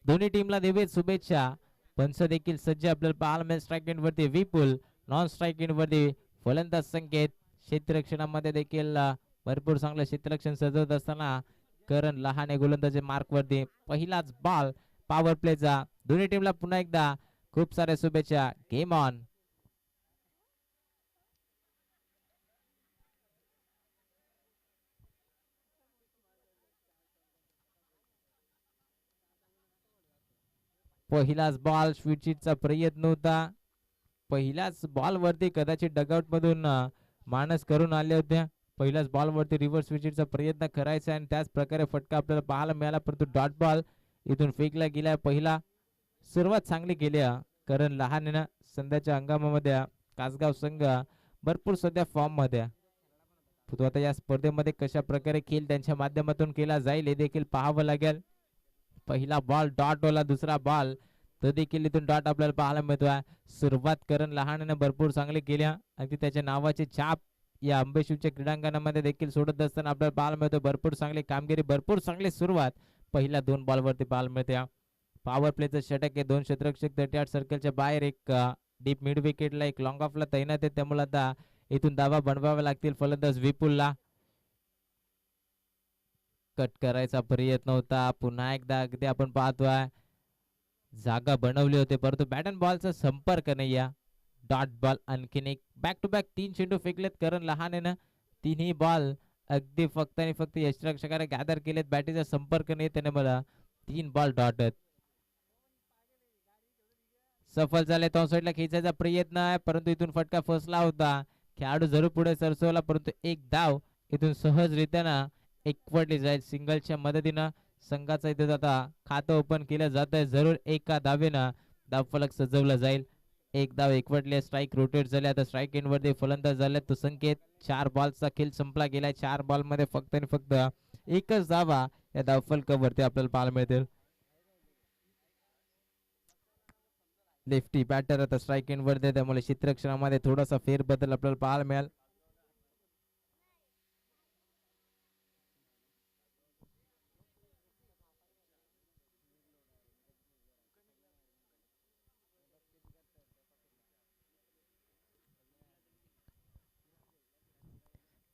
दोन्ही टीमला देऊयात शुभेच्छा. पंच देखील सज्ज आपल्याला पाहायला मिळेल. स्ट्राईक एंड वरती विपुल, नॉन स्ट्राईक एंड वरती फलंदाज संकेत. क्षेत्ररक्षणामध्ये देखील भरपूर चांगलं क्षेत्ररक्षण सजवत असताना करण लहाने गोलंदाजी मार्क वरती. पहिलाच बॉल पॉवर प्लेचा. दोन्ही टीमला पुन्हा एकदा खूप साऱ्या शुभेच्छा. Game on. पहिलाच बॉल स्विचिटचा प्रयत्न होता. पहिल्याच बॉल वरती कदाचित डगआउट मधून मानस करून आले होते. पहिल्याच बॉल वरती रिव्हर्स विकेटचा प्रयत्न करायचा आणि त्याच प्रकारे फटका आपल्याला पाहायला मिळाला, परंतु डॉट बॉल इथून फेकला गेला. पहिला सुरुवात चांगली केली करण लहानेनं. संध्याच्या हंगामामध्ये कासगाव संघ भरपूर सध्या फॉर्म मध्ये. तो आता या स्पर्धेमध्ये कशा प्रकारे खेळ त्यांच्या माध्यमातून केला जाईल हे देखील पाहावं लागेल. पहिला बॉल डॉट वाला, दुसरा बॉल तो देखील इथून डॉट आपल्याला पाहायला मिळतोय. सुरुवात करण लहानेनं भरपूर चांगली केल्या. अगदी त्याच्या नावाची छाप या अंबेशिवच्या क्रीडांगणामध्ये देखील सोडत असताना आपल्याला पाहायला मिळतो. भरपूर चांगली कामगिरी, भरपूर चांगली सुरुवात पहिल्या 2 बॉल वरती पाहायला मिळते. पॉवर प्लेचं षटक आहे. 2 क्षेत्ररक्षक 38 सर्कलच्या बाहेर, एक डीप मिड विकेटला, एक लॉंग ऑफला तैनात आहे. त्यामुळे आता इथून धावा बनवाव्या लागतील फलंदाज विपुलला. कट करायचा प्रयत्न होता. पुन्हा एकदा अगदी आपण पाहतोय जागा बनवली होती, परंतु बॅट अँड बॉलचा संपर्क नाही. या डॉट बॉल आणखीन एक. बॅक टू बॅक 3 चेंडू फेकलेत करण लहानेनं. तिन्ही बॉल अगदी फक्त आणि फक्त यष्टिरक्षकाने गॅदर केलेत. बॅटीचा संपर्क नाही, त्याने मला 3 बॉल डॉट आहेत. सफल झाले. तो साईडला खेचायचा प्रयत्न आहे, परंतु इथून फटका फसला होता. खेळाडू जरूर पुढे सरसवला, परंतु एक धाव इथून सहजरित्यानं एकवटली जाईल. सिंगलच्या मदतीनं संघाचा इथे आता खातं ओपन केलं जात आहे. जरूर एका धावेनं धावफलक सजवला जाईल. एक धाव एकवटले. स्ट्राईक रोटेट झाले. आता स्ट्राईक एंड वरती फलंदाज झाले तो संकेत. 4 बॉलचा खेळ संपला गेलाय. 4 बॉल मध्ये फक्त आणि फक्त एकच धावा या धावफलकावरती आपल्याला पाहायला मिळतील. लेफ्टी बॅटर आता स्ट्राईक एंड वरती, त्यामुळे क्षेत्ररक्षणामध्ये थोडासा फेरबदल आपल्याला पाहायला मिळेल.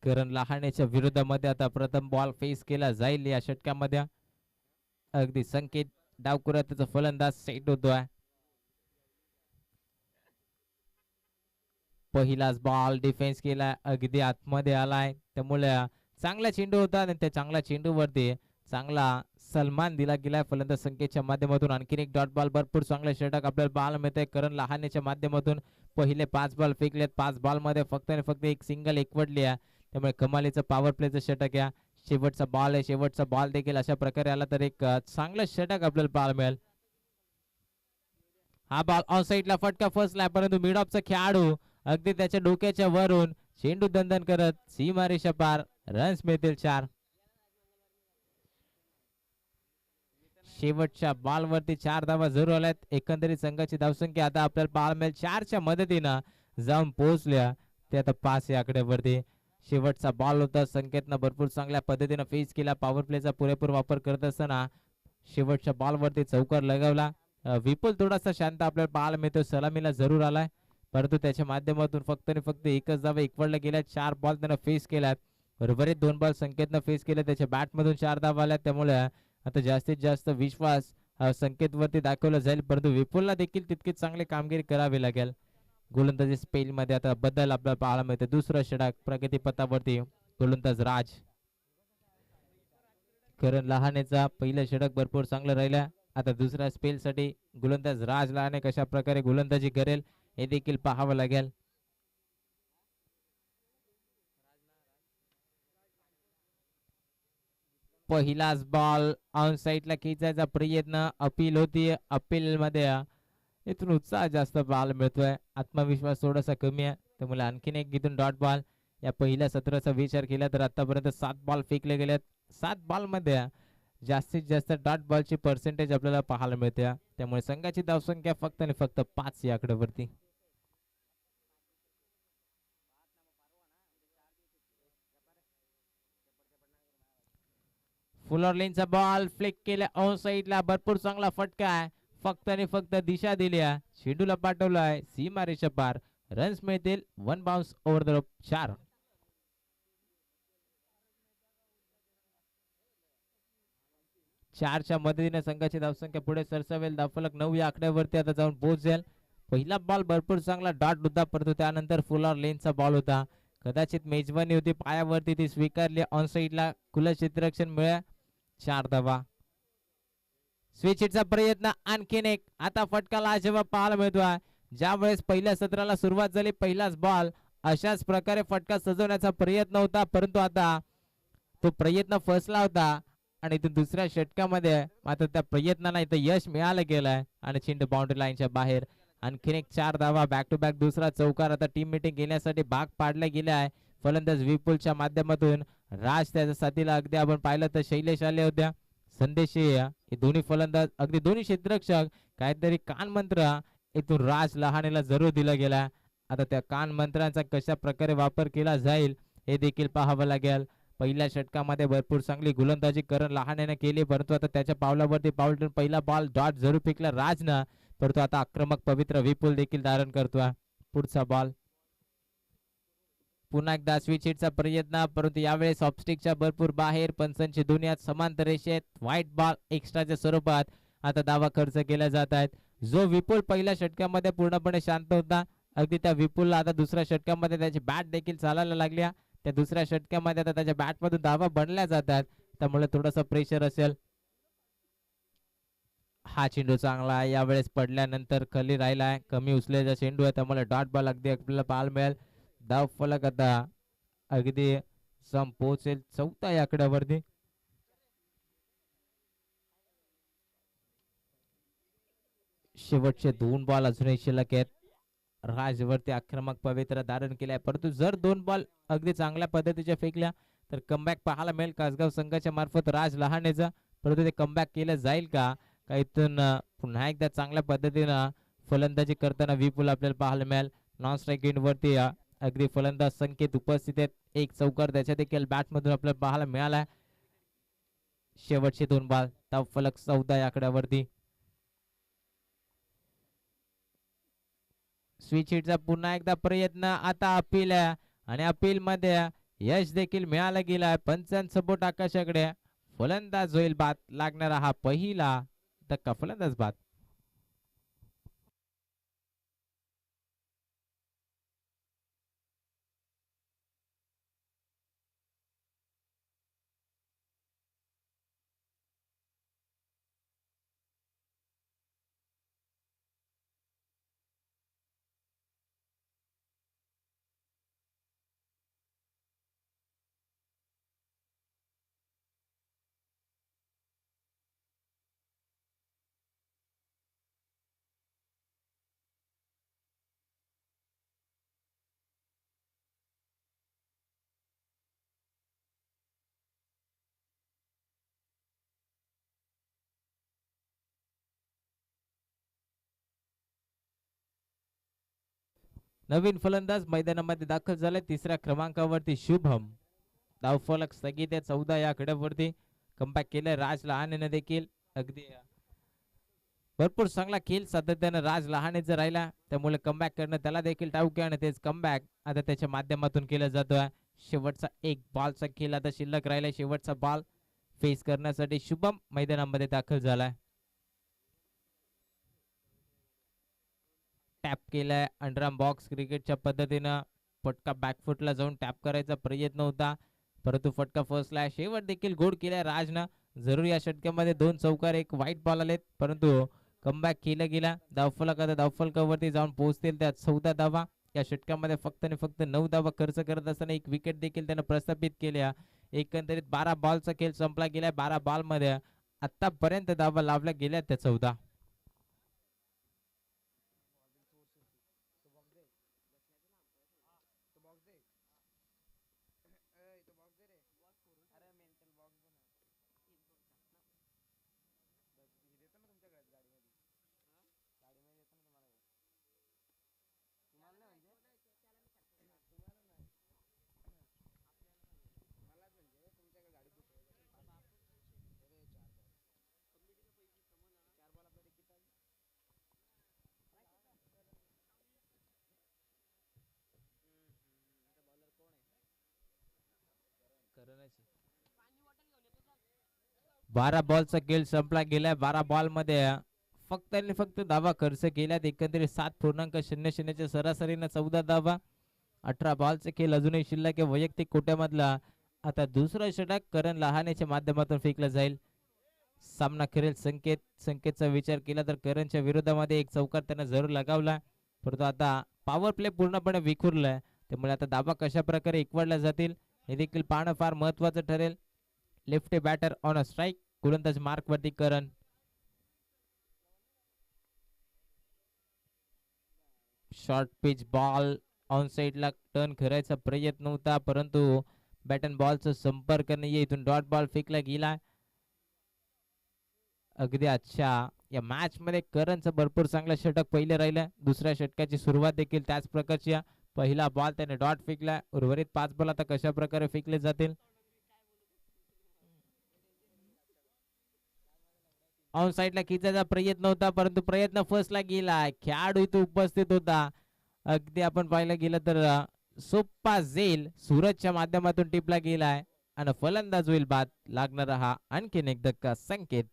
करण लहानेच्या विरोधामध्ये आता प्रथम बॉल फेस केला जाईल या षटकामध्ये. अगदी संकेत डावकुरा त्याचा फलंदाज सेट होतोय. पहिलाच बॉल डिफेन्स केला, अगदी आतमध्ये आलाय, त्यामुळे चांगला चेंडू होता आणि त्या चांगल्या चेंडूवरती चांगला सन्मान दिला गेलाय फलंदाज संकेतच्या माध्यमातून. आणखीन एक डॉट बॉल. भरपूर चांगला षटक आपल्याला पाहायला मिळतंय करण लहानेच्या माध्यमातून. पहिले 5 बॉल फेकलेत. 5 बॉल मध्ये फक्त आणि फक्त एक सिंगल एकवटली आहे, त्यामुळे कमालीचं पॉवर प्लेचं षटक आहे. शेवटचा बॉल आहे. शेवटचा बॉल देखील अशा प्रकारे आला तर एक चांगलं षटक आपल्याला पाहायला मिळेल. हा बॉल ऑन साईडला फटका फसलाय, परंतु मिड ऑफचा खेळाडू अगदी त्याच्या डोक्याच्या वरून चेंडू दंदन करत सीमारेषा पार. रन्स मिळतील 4. शेवटच्या बॉल वरती 4 धावा जरूर आल्यात. एकंदरीत संघाची धावसंख्या आता आपल्याला पाहायला मिळेल 4च्या मदतीनं जाऊन पोहोचल्या ते आता 5 या आकड्यावरती. शेवटचा बॉल होता. संकेतनं भरपूर चांगल्या पद्धतीनं फेस केला. पॉवर प्लेचा पुरेपूर वापर करत असताना शेवटच्या बॉल वरती चौकार लगावला. विपुल थोडासा शांत आपल्याला पाहायला मिळतो. सलामीला जरूर आलाय, परंतु त्याच्या माध्यमातून फक्त आणि फक्त एकच धावा एकवडल्या गेल्या. 4 बॉल त्यानं फेस केल्यात. उर्वरित 2 बॉल संकेतनं फेस केले. त्याच्या बॅटमधून 4 धावा आल्या, त्यामुळे आता जास्तीत जास्त विश्वास संकेतवरती दाखवला जाईल, परंतु विपुलला देखील तितकीच चांगली कामगिरी करावी लागेल. गोलंदाजी स्पेल मध्ये आता बदल आपल्याला पाहायला मिळते. दुसरा षटक प्रगतीपथावरती गोलंदाज राज. करण लहानेचा पहिलं षटक भरपूर चांगलं राहिलं. आता दुसऱ्या स्पेल साठी गोलंदाज राज लहाने कशा प्रकारे गोलंदाजी करेल हे देखील पाहावं लागेल. पहिलाच बॉल ऑन साईडला खेचायचा प्रयत्न. अपील होती. अपील मध्ये इथून उत्साह जास्त पाहायला मिळतोय. आत्मविश्वास थोडासा कमी आहे, त्यामुळे आणखीन एक इथून डॉट बॉल. या पहिल्या सत्राचा विचार केला तर आतापर्यंत 7 बॉल फेकले गेलेत. 7 बॉल मध्ये जास्तीत जास्त डॉट बॉलची पर्सेंटेज आपल्याला पाहायला मिळते, त्यामुळे संघाची धावसंख्या फक्त आणि फक्त 5 या आकड्यावरती. फुल ऑर्लिनचा बॉल फ्लिक केला ऑन साईडला, भरपूर चांगला फटका आहे. फक्त आणि फक्त दिशा दिल्या, चेंडूला पाठवलाय सीमा रेषा पार. रन्स मिळतील, one bounce over the rope, 4. 4च्या मदतीने संघाची धावसंख्या पुढे सरसावेल. धावफलक 9 या आकड्यावरती आता जाऊन पोहोचेल. पहिला बॉल भरपूर चांगला डॉट होता, परंतु त्यानंतर फुल ऑर लेनचा बॉल होता. कदाचित मेजबानी होती पायावरती, ती स्वीकारली. ऑन साईडला खुलं क्षेत्ररक्षण मिळालं, 4 धावा. स्विच हिटचा प्रयत्न, आणखीन एक. आता फटका जेव्हा पाहायला मिळतोय. ज्या वेळेस पहिल्या सत्राला सुरुवात झाली, पहिलाच बॉल अशाच प्रकारे फटका सजवण्याचा प्रयत्न होता, परंतु आता तो प्रयत्न फसला होता आणि इथून दुसऱ्या षटकामध्ये मात्र त्या प्रयत्नाला इथं यश मिळालं गेलंय आणि चेंडू बाउंड्री लाईनच्या बाहेर. आणखीन एक 4 धावा. बॅक टू बॅक दुसरा चौकार आता टीम मीटिंग घेण्यासाठी भाग पाडला गेला आहे. फलंदाज विपुलच्या माध्यमातून राज त्याच्या साथीला, अगदी आपण पाहिलं तर शैलेश आले होत्या, संदेश, हे दोन्ही फलंदाज, अगदी दोन्ही क्षेत्ररक्षक. काहीतरी कान मंत्र इथून राज लहानेला जरूर दिला गेला. आता त्या कान मंत्रांचा कशा प्रकारे वापर केला जाईल हे देखील पाहावं लागेल. पहिल्या षटकामध्ये भरपूर चांगली गोलंदाजी करण लहानेने केली, परंतु आता त्याच्या पावलावरती पाऊल ठेवून पहिला बॉल डॉट जरूर फेकला राजनं, परंतु आता आक्रमक पवित्र विपुल देखील धारण करतोय. पुढचा बॉल पुन्हा एकदा स्विच हिटचा प्रयत्न, परंतु यावेळेस ऑफस्टिकच्या भरपूर बाहेर. पंचांची दुनियात समांतर रेषेत व्हाईट बॉल एक्स्ट्राच्या स्वरूपात आता धावा खर्च केल्या जात आहेत. जो विपुल पहिल्या षटकामध्ये पूर्णपणे शांत होता, अगदी त्या विपुलला आता दुसऱ्या षटकामध्ये त्याची बॅट देखील चालायला लागल्या. त्या दुसऱ्या षटकामध्ये आता त्याच्या बॅटमधून धावा बनल्या जातात, त्यामुळे थोडंसं प्रेशर असेल. हा चेंडू चांगला आहे, यावेळेस पडल्यानंतर खाली राहिलाय, कमी उचलेला चेंडू आहे, त्यामुळे डॉट बॉल अगदी आपल्याला पाहायला मिळेल. धाव फलक आता अगदी सम पोहोचेल 4 या आकड्यावरती. शेवटचे 2 बॉल अजूनही शिल्लक आहेत. राजवरती आक्रमक पवित्र धारण केलाय, परंतु जर 2 बॉल अगदी चांगल्या पद्धतीच्या फेकल्या तर कमबॅक पाहायला मिळेल कासगाव संघाच्या मार्फत राज लहानेचा. परंतु ते कमबॅक केलं जाईल का, इथून पुन्हा एकदा चांगल्या पद्धतीनं फलंदाजी करताना विपुल आपल्याला पाहायला मिळेल. नॉन स्ट्राईक वरती अगदी फलंदाज संकेत उपस्थित आहेत. एक चौकार त्याच्या देखील बॅट मधून आपल्याला पाहायला मिळाला. शेवटचे 2 बॉल, धाव फलक 14 या आकड्यावरती. स्विच हिटचा पुन्हा एकदा प्रयत्न, आता अपील आहे आणि अपील मध्ये यश देखील मिळालं गेलं आहे. पंचांचा बोट आकाशाकडे, फलंदाज होईल बाद. लागणारा हा पहिला धक्का, फलंदाज बाद. नवीन फलंदाज मैदानामध्ये दाखल झाले, तिसऱ्या क्रमांकावरती शुभम. धावफलक स्थगित आहे 14 या आकड्यावरती. कमबॅक केलं राज लहानेने देखील, अगदी भरपूर चांगला खेळ सातत्यानं राज लहानेचा राहिला, त्यामुळे कमबॅक करणं त्याला देखील ठाऊक आहे आणि तेच कमबॅक आता त्याच्या माध्यमातून केलं जातोय. शेवटचा एक बॉलचा खेळ आता शिल्लक राहिला. शेवटचा बॉल फेस करण्यासाठी शुभम मैदानामध्ये दाखल झालाय. टॅप केलाय अंडरआर्म बॉक्स क्रिकेटच्या पद्धतीनं. फटका बॅकफुटला जाऊन टॅप करायचा प्रयत्न होता, परंतु फटका फसलाय. शेवट देखील गोड केलाय राजनं. जरूर या षटकामध्ये 2 चौकार, एक व्हाईट बॉल आलेत, परंतु कमबॅक केला गेला. धावफलक आता धावफलकावरती जाऊन पोहोचतील, त्यात 14 धावा. या षटकामध्ये फक्त आणि फक्त 9 धावा खर्च करत असताना एक विकेट देखील त्यानं प्रस्थापित केल्या. एकंदरीत 12 बॉलचा खेळ संपला गेलाय. 12 बॉल मध्ये आतापर्यंत धावा लावल्या गेल्या त्या 14. 12 बॉलचा खेळ संपला गेलाय. 12 बॉल मध्ये फक्त आणि फक्त धावा खर्च केल्यात. एकंदरीत 7.00च्या सरासरीनं 14 धावा. 18 बॉलचा खेळ अजूनही शिल्लक आहे. वैयक्तिक कोट्यामधला आता दुसरं षटक करण लहानेच्या माध्यमातून फेकलं जाईल. सामना खेळेल संकेतचा विचार केला तर करणच्या विरोधामध्ये एक चौकार त्यानं जरूर लगावला, परंतु आता पॉवर प्ले पूर्णपणे विखुरलाय. त्यामुळे आता धावा कशा प्रकारे एकवडल्या जातील हे देखील पाहणं फार महत्वाचं ठरेल. Lefty batter on a strike. गोलंदाज मार्क वरती Karan. Short pitch ball on साइडला टर्न करायचा प्रयत्न होता, परंतु बॅट अँड बॉलचा संपर्क नाहीये. इथून डॉट बॉल फेकला गेला. अगदी अच्छा या मॅच मध्ये करणचं भरपूर चांगलं षटक पहिले राहिलं. दुसऱ्या षटकाची सुरुवात देखील त्याच प्रकारची. पहिला बॉल त्याने डॉट फेकला. उर्वरित 5 बॉल आता कशा प्रकारे फेकले जातील. ऑन साइडला खिचायचा प्रयत्न होता, परंतु प्रयत्न फसला गेला. खेळाडू इथे उपस्थित होता. अगदी आपण पाहिलं गेलं तर सोप्पा झेल सूरजच्या माध्यमातून टिपला गेलाय आणि फलंदाज होईल बाद. लागणारा हा आणखीन एक धक्का. संकेत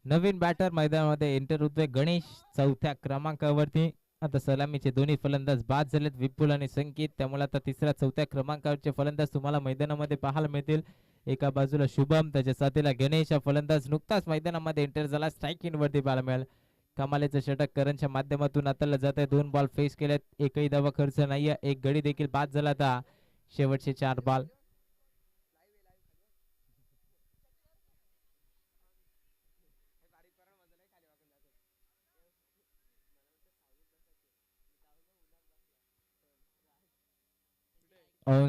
नवीन बॅटर मैदानामध्ये एंटर होतोय गणेश चौथ्या क्रमांकावरती. आता सलामीचे दोन्ही फलंदाज बाद झालेत, विपुल आणि संकेत. त्यामुळे आता तिसऱ्या चौथ्या क्रमांकावरचे फलंदाज तुम्हाला मैदानामध्ये पाहायला मिळतील. एका बाजूला शुभम, त्याच्या साथीला गणेश. हा फलंदाज नुकताच मैदानामध्ये एंटर झाला. स्ट्राईक इन वरती पाहायला मिळेल. कमालीचं षटक करणच्या माध्यमातून आताला जात आहे. 2 बॉल फेस केलेत, एकही धावा खर्च नाहीये. एक गडी देखील बाद झाला. आता शेवटचे 4 बॉल.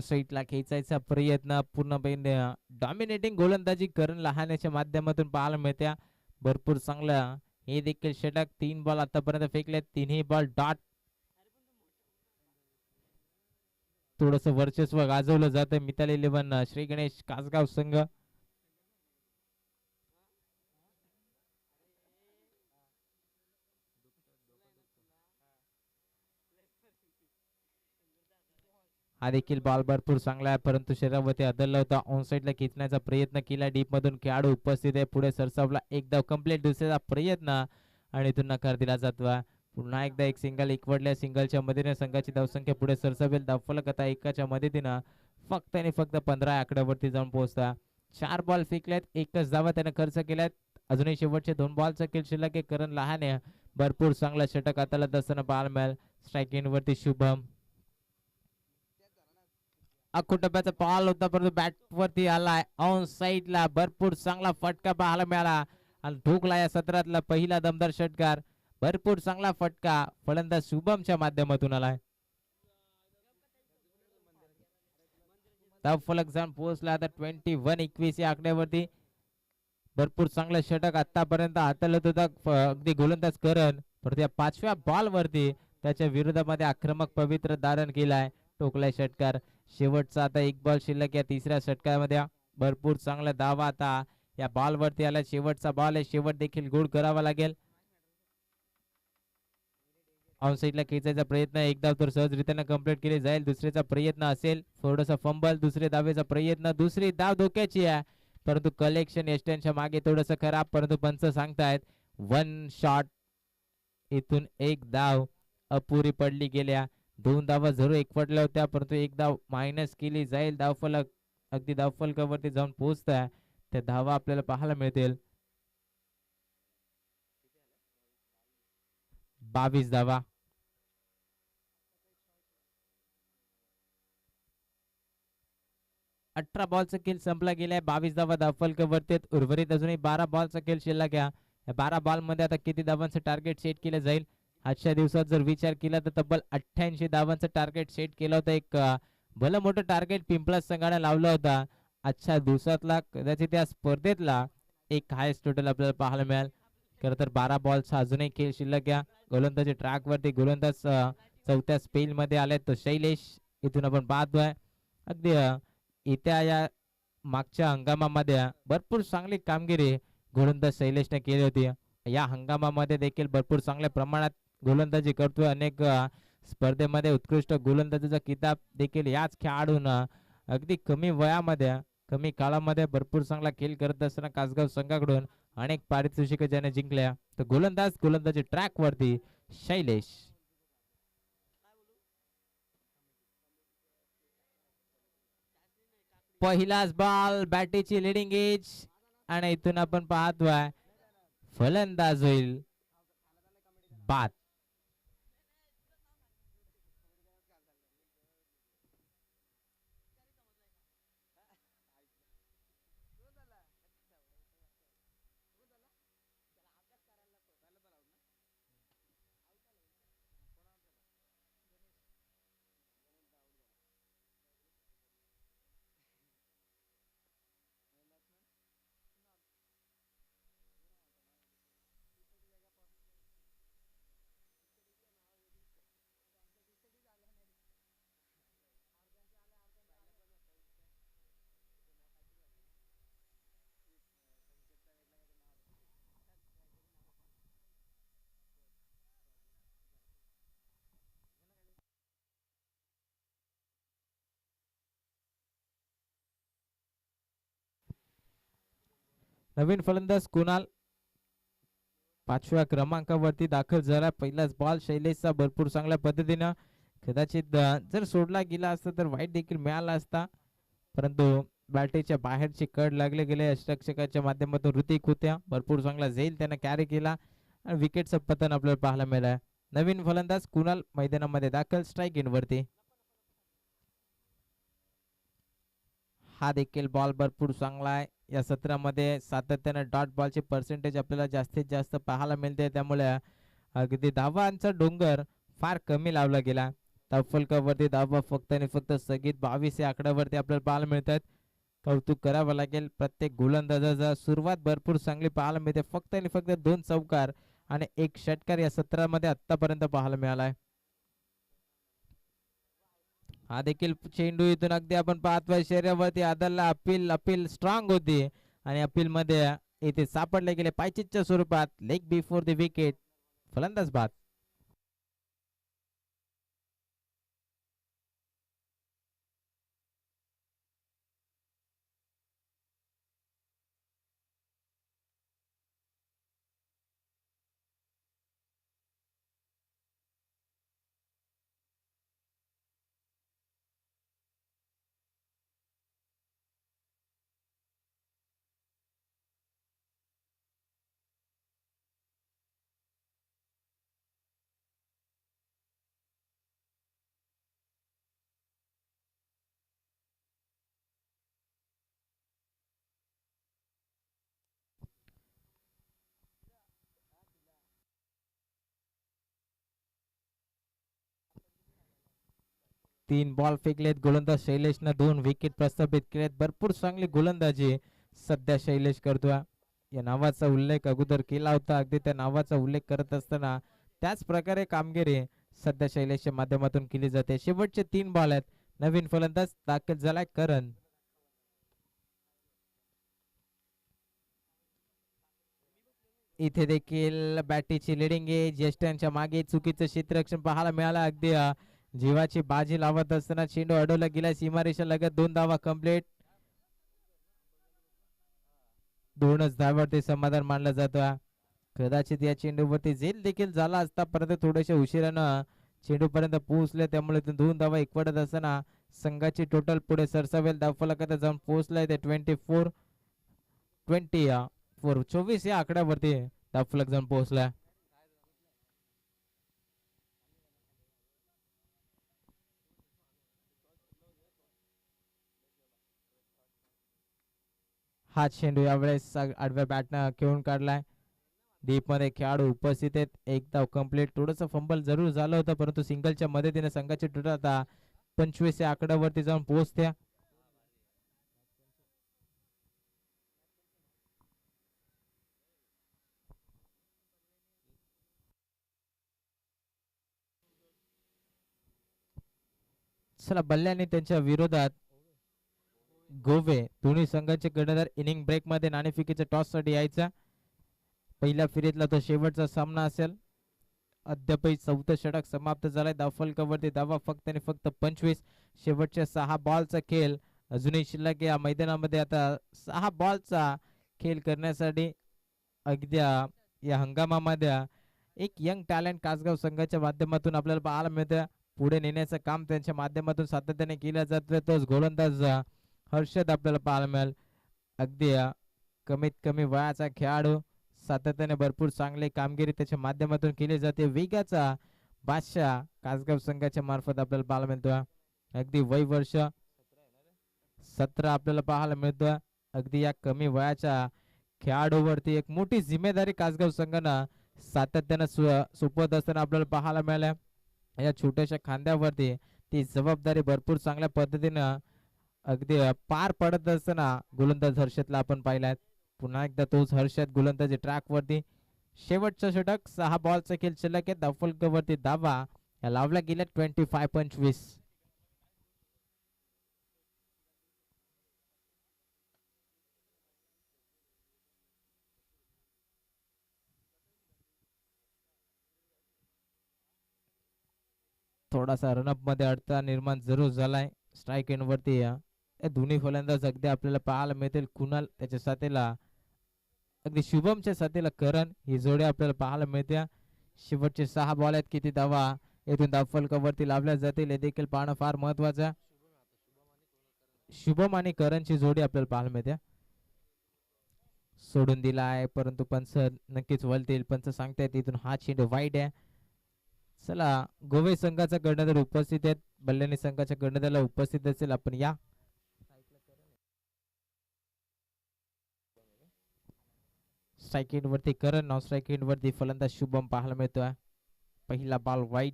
साईडला खेचायचा प्रयत्न. पूर्णपणे डॉमिनेटिंग गोलंदाजी करण लहानेच्या माध्यमातून पाहायला मिळत्या. भरपूर चांगला हे देखील षटक. 3 बॉल आतापर्यंत फेकले, तिन्ही बॉल डॉट. थोडस वर्चस्व गाजवलं जातं मिताली 11 श्री गणेश कासगाव संघ. हा देखील बॉल भरपूर चांगला आहे, परंतु शरीरावरती आदळला होता. ऑन साइडला खेचण्याचा प्रयत्न केला. डीप मधून खेळाडू उपस्थित आहे. पुढे सरसावला एकदा कंप्लीट. दुसऱ्याचा प्रयत्न आणि इथून नकार दिला जातो. पुन्हा एकदा एक सिंगल एकवडल्या. सिंगलच्या मदतीने संघाची धावसंख्या पुढे सरसावेल. धावफलक आता एकाच्या मदतीनं फक्त आणि फक्त 15 आकड्यावरती जाऊन पोहोचता. 4 बॉल फेकल्यात, एकच धावा त्याने खर्च केल्यात. अजूनही शेवटचे 2 बॉलचा खेळ शिल्लक आहे. करण लहाने भरपूर चांगला षटक आताला दसताना पाहायला मिळेल. स्ट्राईक इन वरती शुभम. अखुटप्याचा बॉल होता, परंतु बॅट वरती आलाय. ऑन साइडला भरपूर चांगला फटका पाहायला मिळाला आणि ठोकला या सत्रातला पहिला दमदार षटकार. भरपूर चांगला फटका फलंदाज शुभमच्या माध्यमातून आलाय. फलक जाऊन पोहोचला आता 21-21 या आकड्यावरती. भरपूर चांगलं षटक आतापर्यंत हाताळत होता अगदी गोलंदाज करण, परंतु या 5व्या बॉल वरती त्याच्या विरोधामध्ये आक्रमक पवित्र धारण केलाय. टोकलाय षटकार. शेवटचा आता 1 बॉल शिल्लक या तिसऱ्या षटकामध्ये. भरपूर चांगला धावा आता या बॉल वरती आला. शेवटचा बॉल आहे, शेवट देखील गोड करावा लागेल. ऑन साइडला खेचायचा प्रयत्न, एक धाव तर सहजरित्याने कंप्लीट केली जाईल. दुसऱ्याचा प्रयत्न असेल, थोडासा फंबल. दुसरे धावेचा प्रयत्न, दुसरी धाव धोक्याची आहे, परंतु कलेक्शन एस्टनच्या मागे थोडस खराब. परंतु पंच सांगतायत 1 शॉट. इथून 1 धाव अपुरी पडली गेल्या. 2 धावा जरूर एकवटल्या होत्या, परंतु 1 धाव मायनस केली जाईल. धावफलक अगदी धावफलकावरती जाऊन पोहोचताय. त्या धावा आपल्याला पाहायला मिळतील. 22 धावा. अठरा बॉलचा खेळ संपला गेलाय. 22 धावा धावफलकावरती. उर्वरित अजूनही 12 बॉलचा खेळ शिल्लक आहे. या 12 बॉल मध्ये आता किती धावांचं टार्गेट सेट केलं जाईल. आजच्या दिवसात जर विचार केला तर तब्बल 88 धावांचं टार्गेट सेट केलं होतं एक भलं मोठं टार्गेट पिंपळा संघाने लावला होता. आजच्या दिवसातला कदाचित या स्पर्धेतला एक हायस्ट टोटल आपल्याला पाहायला मिळेल. खरं तर 12 बॉल्स अजूनही खेळ शिल्लक या गोलंदाजी ट्रॅक वरती गोलंदाज चौथ्या स्पेल मध्ये आले तो शैलेश. इथून आपण पाहतोय अगदी येत्या या मागच्या हंगामामध्ये भरपूर चांगली कामगिरी गोलंदाज शैलेशने केली होती. या हंगामामध्ये देखील भरपूर चांगल्या प्रमाणात गोलंदाजी करतोय. अनेक स्पर्धेमध्ये उत्कृष्ट गोलंदाजीचा किताब देखील याच खेळाडूंना अगदी कमी वयामध्ये कमी काळामध्ये भरपूर चांगला खेळ करत असताना कासगाव संघाकडून अनेक पारितोषिक ज्याने जिंकल्या. तर गोलंदाजी ट्रॅक वरती शैलेश. पहिलाच बॉल बॅटीची लिडिंग एज आणि इथून आपण पाहतोय फलंदाज होईल बाद. नवीन फलंदाज कुणाल 5व्या क्रमांकावरती दाखल झाला. पहिलाच बॉल शैलेशचा भरपूर चांगल्या पद्धतीनं कदाचित जर सोडला गेला असता तर वाईट देखील मिळाला असता, परंतु बॅटीच्या बाहेरची कड लागले गेले. अष्टरक्षकाच्या माध्यमातून ऋतिक होत्या भरपूर चांगला झेल त्यानं कॅरी केला आणि विकेटचं पतन आपल्याला पाहायला मिळालं. नवीन फलंदाज कुणाल मैदानामध्ये दाखल स्ट्राईक इन वरती. हा देखील बॉल भरपूर चांगला आहे. या सत्रामध्ये सातत्याने डॉट बॉलची पर्सेंटेज आपल्याला जास्तीत जास्त पाहायला मिळते, त्यामुळे अगदी धावांचा डोंगर फार कमी लावला गेला. धावफलकावरती धावा फक्त आणि फक्त स्थगित 22 या आकड्यावरती आपल्याला पाहायला मिळतात. कौतुक करावं लागेल प्रत्येक गोलंदाजाचा. सुरुवात भरपूर चांगली पाहायला मिळते. फक्त आणि फक्त 2 चौकार आणि 1 षटकार या सत्रामध्ये आतापर्यंत पाहायला मिळालाय. हा देखील चेंडू इथून अगदी आपण पाहतोय शरीरावरती आदरला. अपील स्ट्रॉंग होती आणि अपील मध्ये इथे सापडले गेले पायचीच्या स्वरूपात. लेग बिफोर द विकेट, फलंदाज बाद. तीन बॉल फेकलेत. गोलंदाज शैलेशनं 2 विकेट प्रस्थापित केलेत. भरपूर चांगली गोलंदाजी सध्या शैलेश करतोय. या नावाचा उल्लेख अगोदर केला होता. अगदी त्या नावाचा उल्लेख करत असताना त्याच प्रकारे कामगिरी सध्या शैलेशच्या माध्यमातून केली जाते. शेवटचे 3 बॉल आहेत. नवीन फलंदाज दाखल झालाय करण. इथे देखील बॅटीची लिडिंग आहे. ज्येष्ठांच्या मागे चुकीचं क्षेत्ररक्षण पाहायला मिळालं. अगदी जीवाची बाजी लावत असताना चेंडू अडवला गेला सीमारेषा लगत. 2 धावा कंप्लीट. 2च धावावरती समाधान मानलं जातं. कदाचित या चेंडूवरती झेल देखील झाला असता, परंतु थोड्याशा उशिरानं चेंडू पर्यंत पोहोचले, त्यामुळे 2 धावा एकवटत असताना संघाची टोटल पुढे सरसावेल धावफलकात जाऊन पोहोचलाय ते 24 24 या आकड्यावरती धावफलक जाऊन पोहोचलाय. हा चेंडू यावेळेस आडव्या बॅटनं खेळून काढलाय. डीप मध्ये खेळाडू उपस्थित आहेत. 1 धाव कंप्लीट. थोडंसं फंबल जरूर झालं होतं, परंतु सिंगलच्या मदतीने संघाची टोटल आता 25 या आकड्यावरती जाऊन पोहोचत्या. चला बल्ल्याने त्यांच्या विरोधात गोवे दोन्ही संघांचे कर्णधार इनिंग ब्रेक मध्ये नाणेफेकीच्या टॉस साठी यायचा. पहिल्या फेरीतला तो शेवटचा सामना असेल. अद्यापही चौथं षटक समाप्त झालाय. धावफलकावरती धावा फक्त आणि फक्त 25. शेवटच्या 6 बॉलचा खेळ अजूनही शिल्लक या मैदानामध्ये. आता 6 बॉलचा खेळ करण्यासाठी अगदी या हंगामामध्ये एक यंग टॅलेंट कासगाव संघाच्या माध्यमातून आपल्याला पाहायला मिळतं. पुढे नेण्याचं काम त्यांच्या माध्यमातून सातत्याने केलं जातं. तोच गोलंदाज हर्षद आपल्याला पाहायला मिळेल. अगदी कमीत कमी वयाचा खेळाडू, सातत्याने भरपूर चांगली कामगिरी त्याच्या माध्यमातून केली जाते. वेगाचा बादशाह कासगाव संघाच्या मार्फत आपल्याला पाहायला मिळतो. अगदी वय वर्ष 17 आपल्याला पाहायला मिळतं. अगदी या कमी वयाच्या खेळाडूवरती एक मोठी जिम्मेदारी कासगाव संघानं सातत्यानं सोपवत असताना आपल्याला पाहायला मिळाल्या. या छोट्याशा खांद्यावरती ती जबाबदारी भरपूर चांगल्या पद्धतीनं अगदी पार पडत असताना गोलंदाज हर्षदला आपण पाहिलाय. पुन्हा एकदा तोच हर्षद गोलंदाजी ट्रॅक वरती. शेवटचं षटक 6 बॉलचा खेळ शिल्लक आहे. धावफलकावरती धावा या लावल्या गेल्या 25-25. थोडासा रनअप मध्ये अडथळा निर्माण जरूर झालाय. स्ट्राईक एंड वरती दोन्ही फलंदाज अगदी आपल्याला पाहायला मिळतील. कुणाल त्याच्या साथीला अगदी शुभमच्या साथीला करण ही जोडी आपल्याला पाहायला मिळते. शेवटचे 6 बॉल आहेत. किती धावा येथून धावफलकावरती लावल्या जातील हे देखील पाहणं फार महत्वाचं. शुभम आणि करणची जोडी आपल्याला पाहायला मिळते. सोडून दिला आहे परंतु पंच नक्कीच वळतील. पंच सांगतायत इथून हा चेंडू वाईट आहे. चला गोवे संघाचा कर्णधार उपस्थित आहेत. बल्लानी संघाच्या कर्णधाराला उपस्थित असेल आपण या. स्ट्राईक एंड वरती करण, नॉन स्ट्राईक एंड वरती फलंदाज शुभम पाहायला मिळतोय. पहिला बॉल वाईट.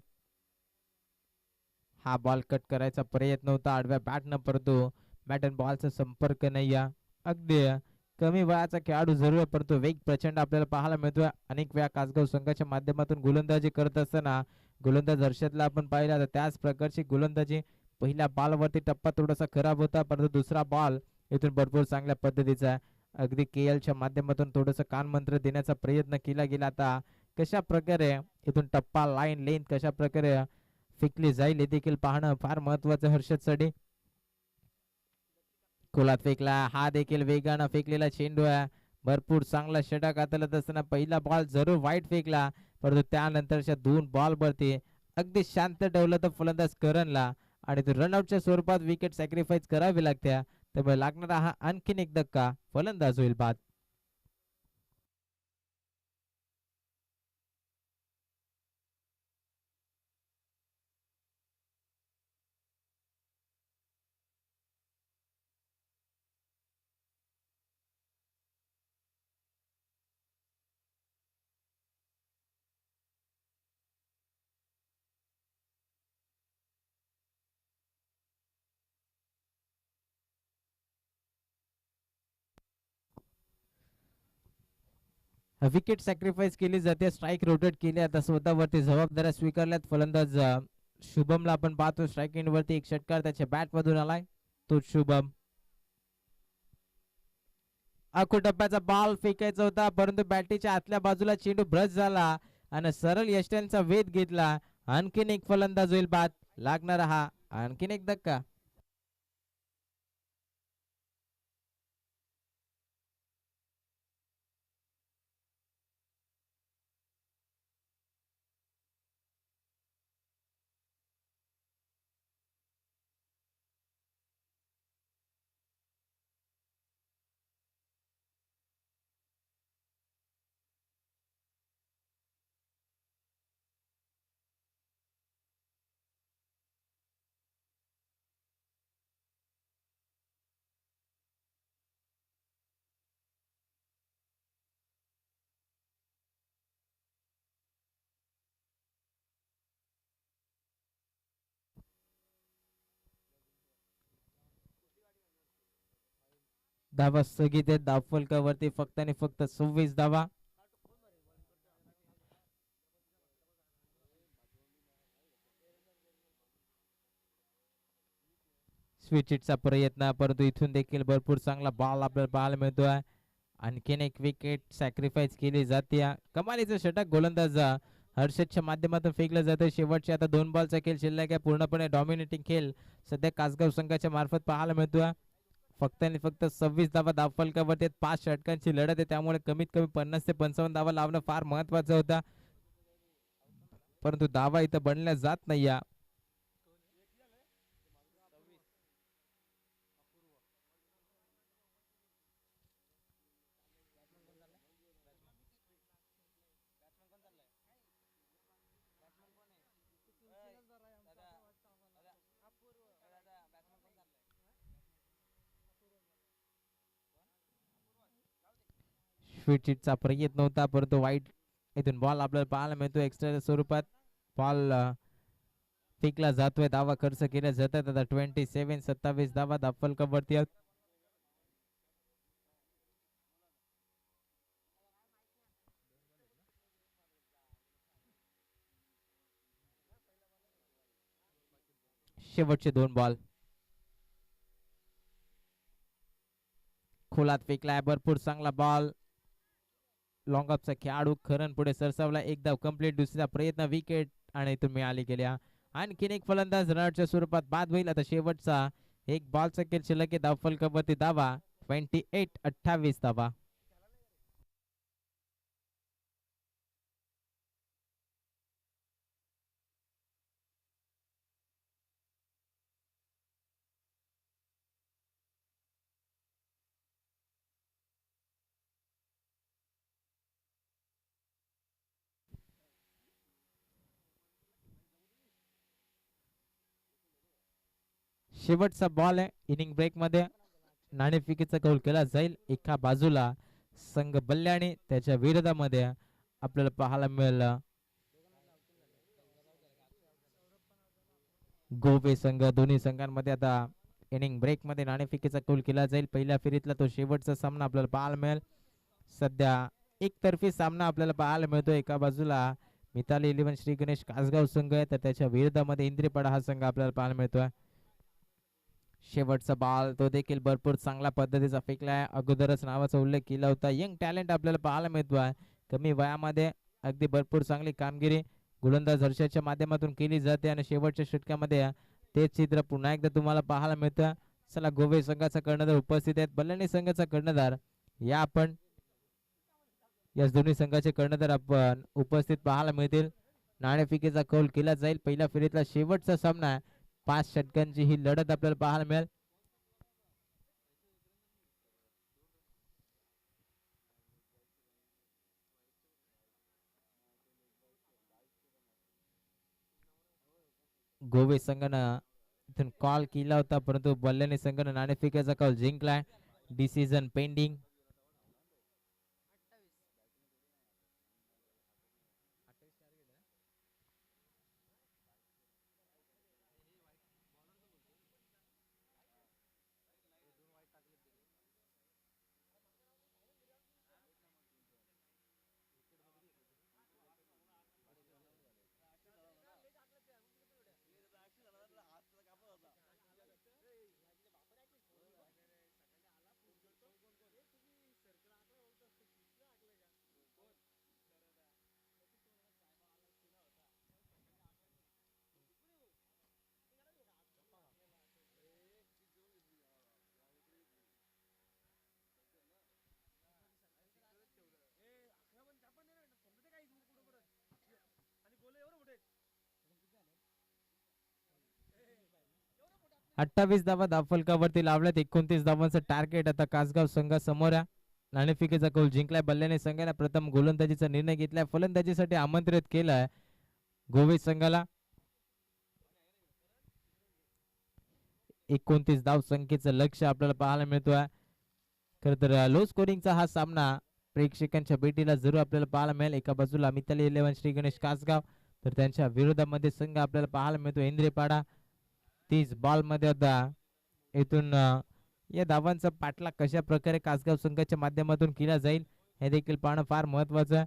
हा बॉल कट करायचा प्रयत्न होता आडव्या बॅटनं परंतु बॅट अँड बॉलचा संपर्क नाही. अगदी कमी वयाचा खेळाडू जरूर परंतु वेग प्रचंड आपल्याला पाहायला मिळतोय. अनेक वेळा कासगाव संघाच्या माध्यमातून गोलंदाजी करत असताना गोलंदाज हर्षदला आपण पाहिला तर त्याच प्रकारची गोलंदाजी. पहिल्या बॉलवरती टप्पा थोडासा खराब होता परंतु दुसरा बॉल इथून भरपूर चांगल्या पद्धतीचा आहे. अगदी KL च्या माध्यमातून थोडस कानमंत्र देण्याचा प्रयत्न केला गेला. आता कशा प्रकारे इथून टप्पा लाईन लेंथ कशा प्रकारे फेकली जाईल हे देखील पाहणं फार महत्वाचं हर्षदसाठी. खोलात फेकला. हा देखील वेगानं फेकलेला चेंडू आहे. भरपूर चांगला षटक हाताळत असताना पहिला बॉल जरूर वाईट फेकला परंतु त्यानंतरच्या 2 बॉल वरती अगदी शांत ठेवलं तर फलंदाज करणला आणि तो रनआउटच्या स्वरूपात विकेट सॅक्रिफाईस करावी लागते. त्यामुळे लागणारा हा आणखीन एक धक्का फलंदाज होईल बाद. विकेट सॅक्रिफाईस केली जाते. स्ट्राईक रोटेट केली. आता स्वतःवरती जबाबदाऱ्या स्वीकारल्यात फलंदाज शुभमला आपण पाहतो. स्ट्राईक एंड वरती एक षटकार त्याच्या बॅट मधून आलाय. तो शुभम आखो टप्प्याचा बॉल फेकायचा होता परंतु बॅटीच्या आतल्या बाजूला चेंडू ब्रश झाला आणि सरळ यष्ट्यांचा वेध घेतला. आणखीन एक फलंदाज होईल बाद. लागणारा हा आणखीन एक धक्का. धावा स्थगित आहेत. धावफलकावरती फक्त आणि फक्त 26 धावा. स्वीट हिटचा प्रयत्न, परंतु इथून देखील भरपूर चांगला बॉल आपल्याला पाहायला मिळतोय. आणखीन एक विकेट सॅक्रिफाईस केली जाते. कमालीचं षटक गोलंदाज हर्षदच्या माध्यमातून फेकलं जातं. शेवटचे आता 2 बॉलचा खेळ शिल्लक आहे. पूर्णपणे डॉमिनेटिंग खेळ सध्या कासगाव संघाच्या मार्फत पाहायला मिळतोय. फक्त आणि फक्त 26 धावा धावफलकावरती 5 षटकांची लढत आहे. त्यामुळे कमीत कमी 50 ते 55 धावा लावणं फार महत्वाचं होतं, परंतु धावा इथं बनल्या जात नाही. स्वीट हिटचा प्रयत्न होता, परंतु वाईट इथून बॉल आपल्याला पाहायला मिळतो. एक्स्ट्रा स्वरूपात बॉल फेकला जातोय. धावा खर्च केल्या जातात. आता 27 धावा धावफलकावरती आहेत. शेवटचे 2 बॉल. खोलात फेकलाय भरपूर चांगला बॉल. लॉंग ऑफचा खेळाडू खरं पुढे सरसावला. एक धाव कंप्लीट. दुसरा प्रयत्न विकेट आणि इथून मिळाली गेल्या. आणखीन एक फलंदाज रनआउटच्या स्वरूपात बाद होईल. आता शेवटचा एक बॉलचा खेळ शिल्लक आहे. धावफलकावरती धावा 28 धावा. शेवटचा बॉल आहे इनिंग ब्रेक मध्ये. नाणेफेकीचा कौल केला जाईल. एका बाजूला संघ बल्ल्याने त्याच्या विरोधामध्ये आपल्याला पाहायला मिळालं गोवे संघ. दोन्ही संघांमध्ये आता इनिंग ब्रेक मध्ये नाणेफेकीचा कौल केला जाईल. पहिल्या फेरीतला तो शेवटचा सामना आपल्याला पाहायला मिळेल. सध्या एकतर्फी सामना आपल्याला पाहायला मिळतो. एका बाजूला मिताली 11 श्री गणेश कासगाव संघ आहे, तर त्याच्या विरोधामध्ये इंद्रीपाडा हा संघ आपल्याला पाहायला मिळतोय. शेवटचा बॉल तो देखील भरपूर चांगल्या पद्धतीचा फेकलाय. अगोदरच नावाचा उल्लेख केला होता. यंग टॅलेंट आपल्याला पाहायला मिळतोय. कमी वयामध्ये अगदी भरपूर चांगली कामगिरी गोलंदाज हर्षदच्या माध्यमातून केली जाते आणि शेवटच्या षटकामध्ये तेच चित्र पुन्हा एकदा तुम्हाला पाहायला मिळतं. चला, गोवे संघाचा कर्णधार उपस्थित आहेत. बल्लाणी संघाचा कर्णधार या आपण या दोन्ही संघाचे कर्णधार आपण उपस्थित पाहायला मिळतील. नाणेफेकीचा कौल केला जाईल. पहिल्या फेरीतला शेवटचा सामना 5 षटकांची ही लढत आपल्याला पाहायला मिळेल. गोवे संघानं इथून कॉल केला होता, परंतु बल्लाणी संघानं नाणेफेकीचा कौल जिंकलाय. Decision pending. अठ्ठावीस धावा धावफलकावरती लावल्यात. 29 धावांचं टार्गेट आता कासगाव संघासमोर आहे. नाणेफेकीचा कौल जिंकलाय. बल्ल्याने संघाने प्रथम गोलंदाजीचा निर्णय घेतलाय. फलंदाजीसाठी आमंत्रित केलाय गोवे संघाला. 29 धाव संख्येचं लक्ष आपल्याला पाहायला मिळतोय. खर तर लो स्कोरिंगचा हा सामना प्रेक्षकांच्या भेटीला जरूर आपल्याला पाहायला मिळेल. एका बाजूला मिताली 11 श्री गणेश कासगाव, तर त्यांच्या विरोधामध्ये संघ आपल्याला पाहायला मिळतो इंद्रेपाडा. 30 बॉल मध्ये आता इथून या धावांचा पाठलाग कशा प्रकारे कासगाव संघाच्या माध्यमातून केला जाईल हे देखील पाहणं फार महत्वाचं आहे.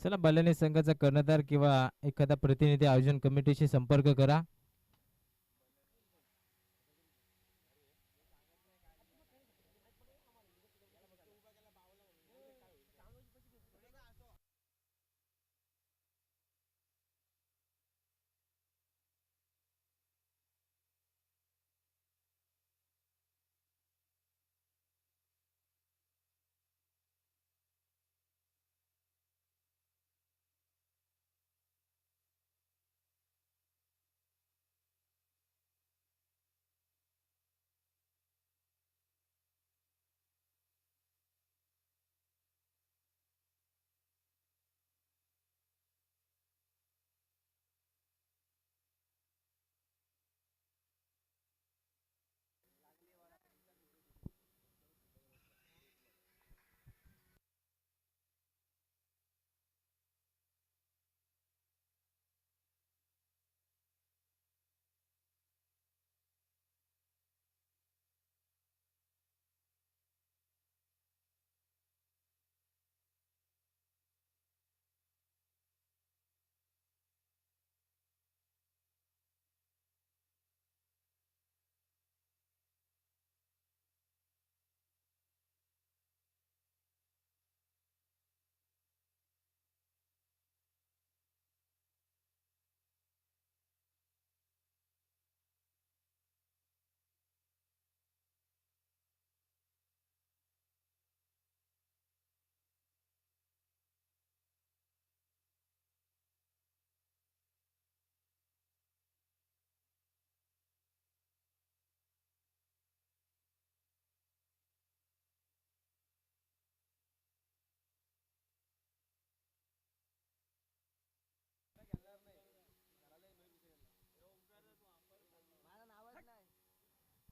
चला बल्लाने संघाचा कर्णधार किंवा एखादा प्रतिनिधी आयोजन कमिटीशी संपर्क करा.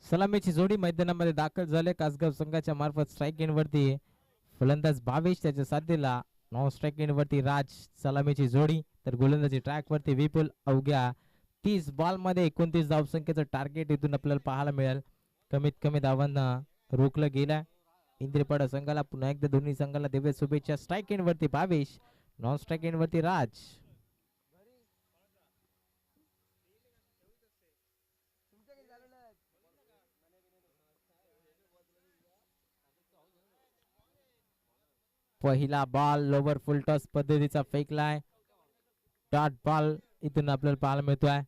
सलामीची जोडी मैदानामध्ये दाखल झाले. कासगाव संघाच्या मार्फत स्ट्राईक इन वरती फलंदाज भावेश, त्याच्या साथीला नॉन स्ट्राईक इन वरती राज. सलामीची जोडी तर गोलंदाजी ट्रॅक वरती विपुल. अवघ्या 30 बॉल मध्ये 29 धावसंख्येचं टार्गेट इथून आपल्याला पाहायला मिळेल. कमीत कमी धावांना रोखलं गेलं. इंद्रिपाडा संघाला पुन्हा एकदा दोन्ही संघाला दिव्य शुभेच्छा. स्ट्राईक इन वरती भावेश, नॉन स्ट्राईक इन वरती राज. पहिला बॉल लोवर फुल टॉस पद्धतीचा फेकलाय. डॉट बॉल इथून आपल्याला पाहायला मिळतोय.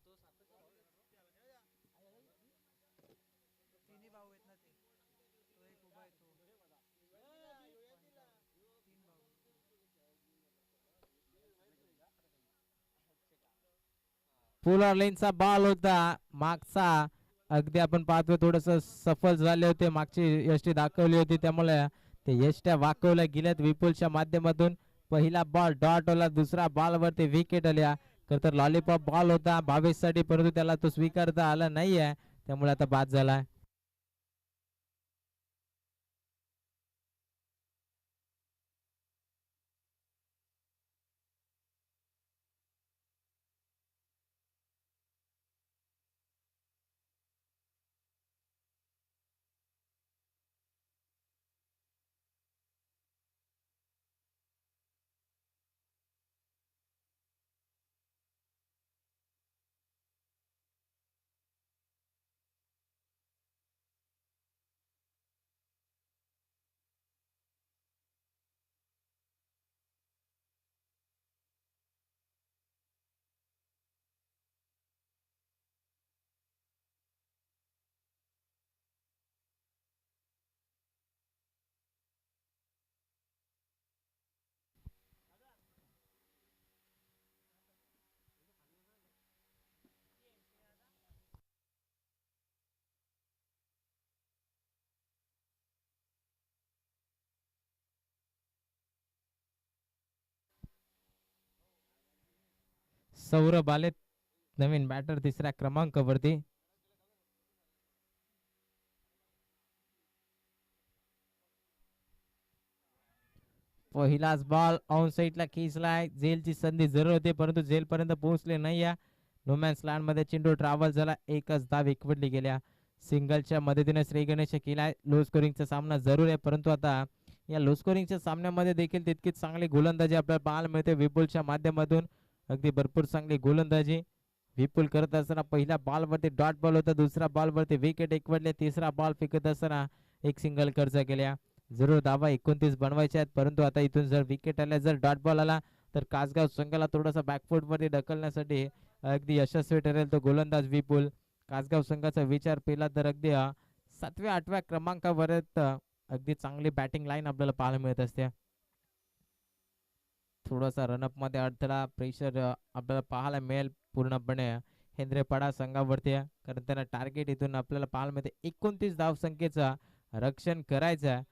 पोलर लेनचा बॉल होता मागचा. अगदी आपण पाहतोय थोडस सफल झाले होते, मागची यष्टी दाखवली होती, त्यामुळे ते यष्ट्या वाकवल्या गेल्यात विपुलच्या माध्यमातून. पहिला बॉल डॉट होला, दुसरा बॉल वरती विकेट आल्या. खर तर लॉलीपॉप बॉल होता भावेश साठी, परंतु त्याला तो स्वीकारता आला नाहीये, त्यामुळे आता बाद झाला. सौरभ आले नवीन बॅटर तिसऱ्या क्रमांकावरती. पहिलाच बॉल ऑन साईडला खेचलाय. झेलची संधी जरूर होती परंतु झेल पर्यंत पोहोचले नाही. या नोमॅन्स लँड मध्ये चेंडू ट्रॅव्हल झाला. एकच धाव एकवटली गेल्या. सिंगलच्या मदतीने श्री गणेश केलाय. लो स्कोरिंगचा सामना जरूर आहे परंतु आता या लो स्कोरिंगच्या सामन्यामध्ये देखील तितकीच चांगली गोलंदाजी आपल्याला पाहायला मिळते विपुलच्या माध्यमातून. अगदी भरपूर चांगली गोलंदाजी विपुल करत असताना पहिल्या बॉलवरती डॉट बॉल होता. दुसऱ्या बॉलवरती विकेट एकवटले. तिसरा बॉल फेकत असताना एक सिंगल खर्च केल्या. जरूर धावा 29 बनवायच्या आहेत परंतु आता इथून जर विकेट आल्या जर डॉट बॉल आला तर कासगाव संघाला थोडासा बॅकफुट मध्ये ढकलण्यासाठी अगदी यशस्वी ठरेल तो गोलंदाज विपुल. कासगाव संघाचा विचार केला तर अगदी 7व्या-8व्या क्रमांकावर अगदी चांगली बॅटिंग लाईन आपल्याला पाहायला मिळत असते. थोडासा रनअप मध्ये अडथळा प्रेशर आपल्याला पाहायला मिळेल पूर्णपणे हेंद्रेपाडा संघावरती कारण त्यांना टार्गेट इथून आपल्याला पाहायला मिळते 29 धावसंख्येचा रक्षण करायचं.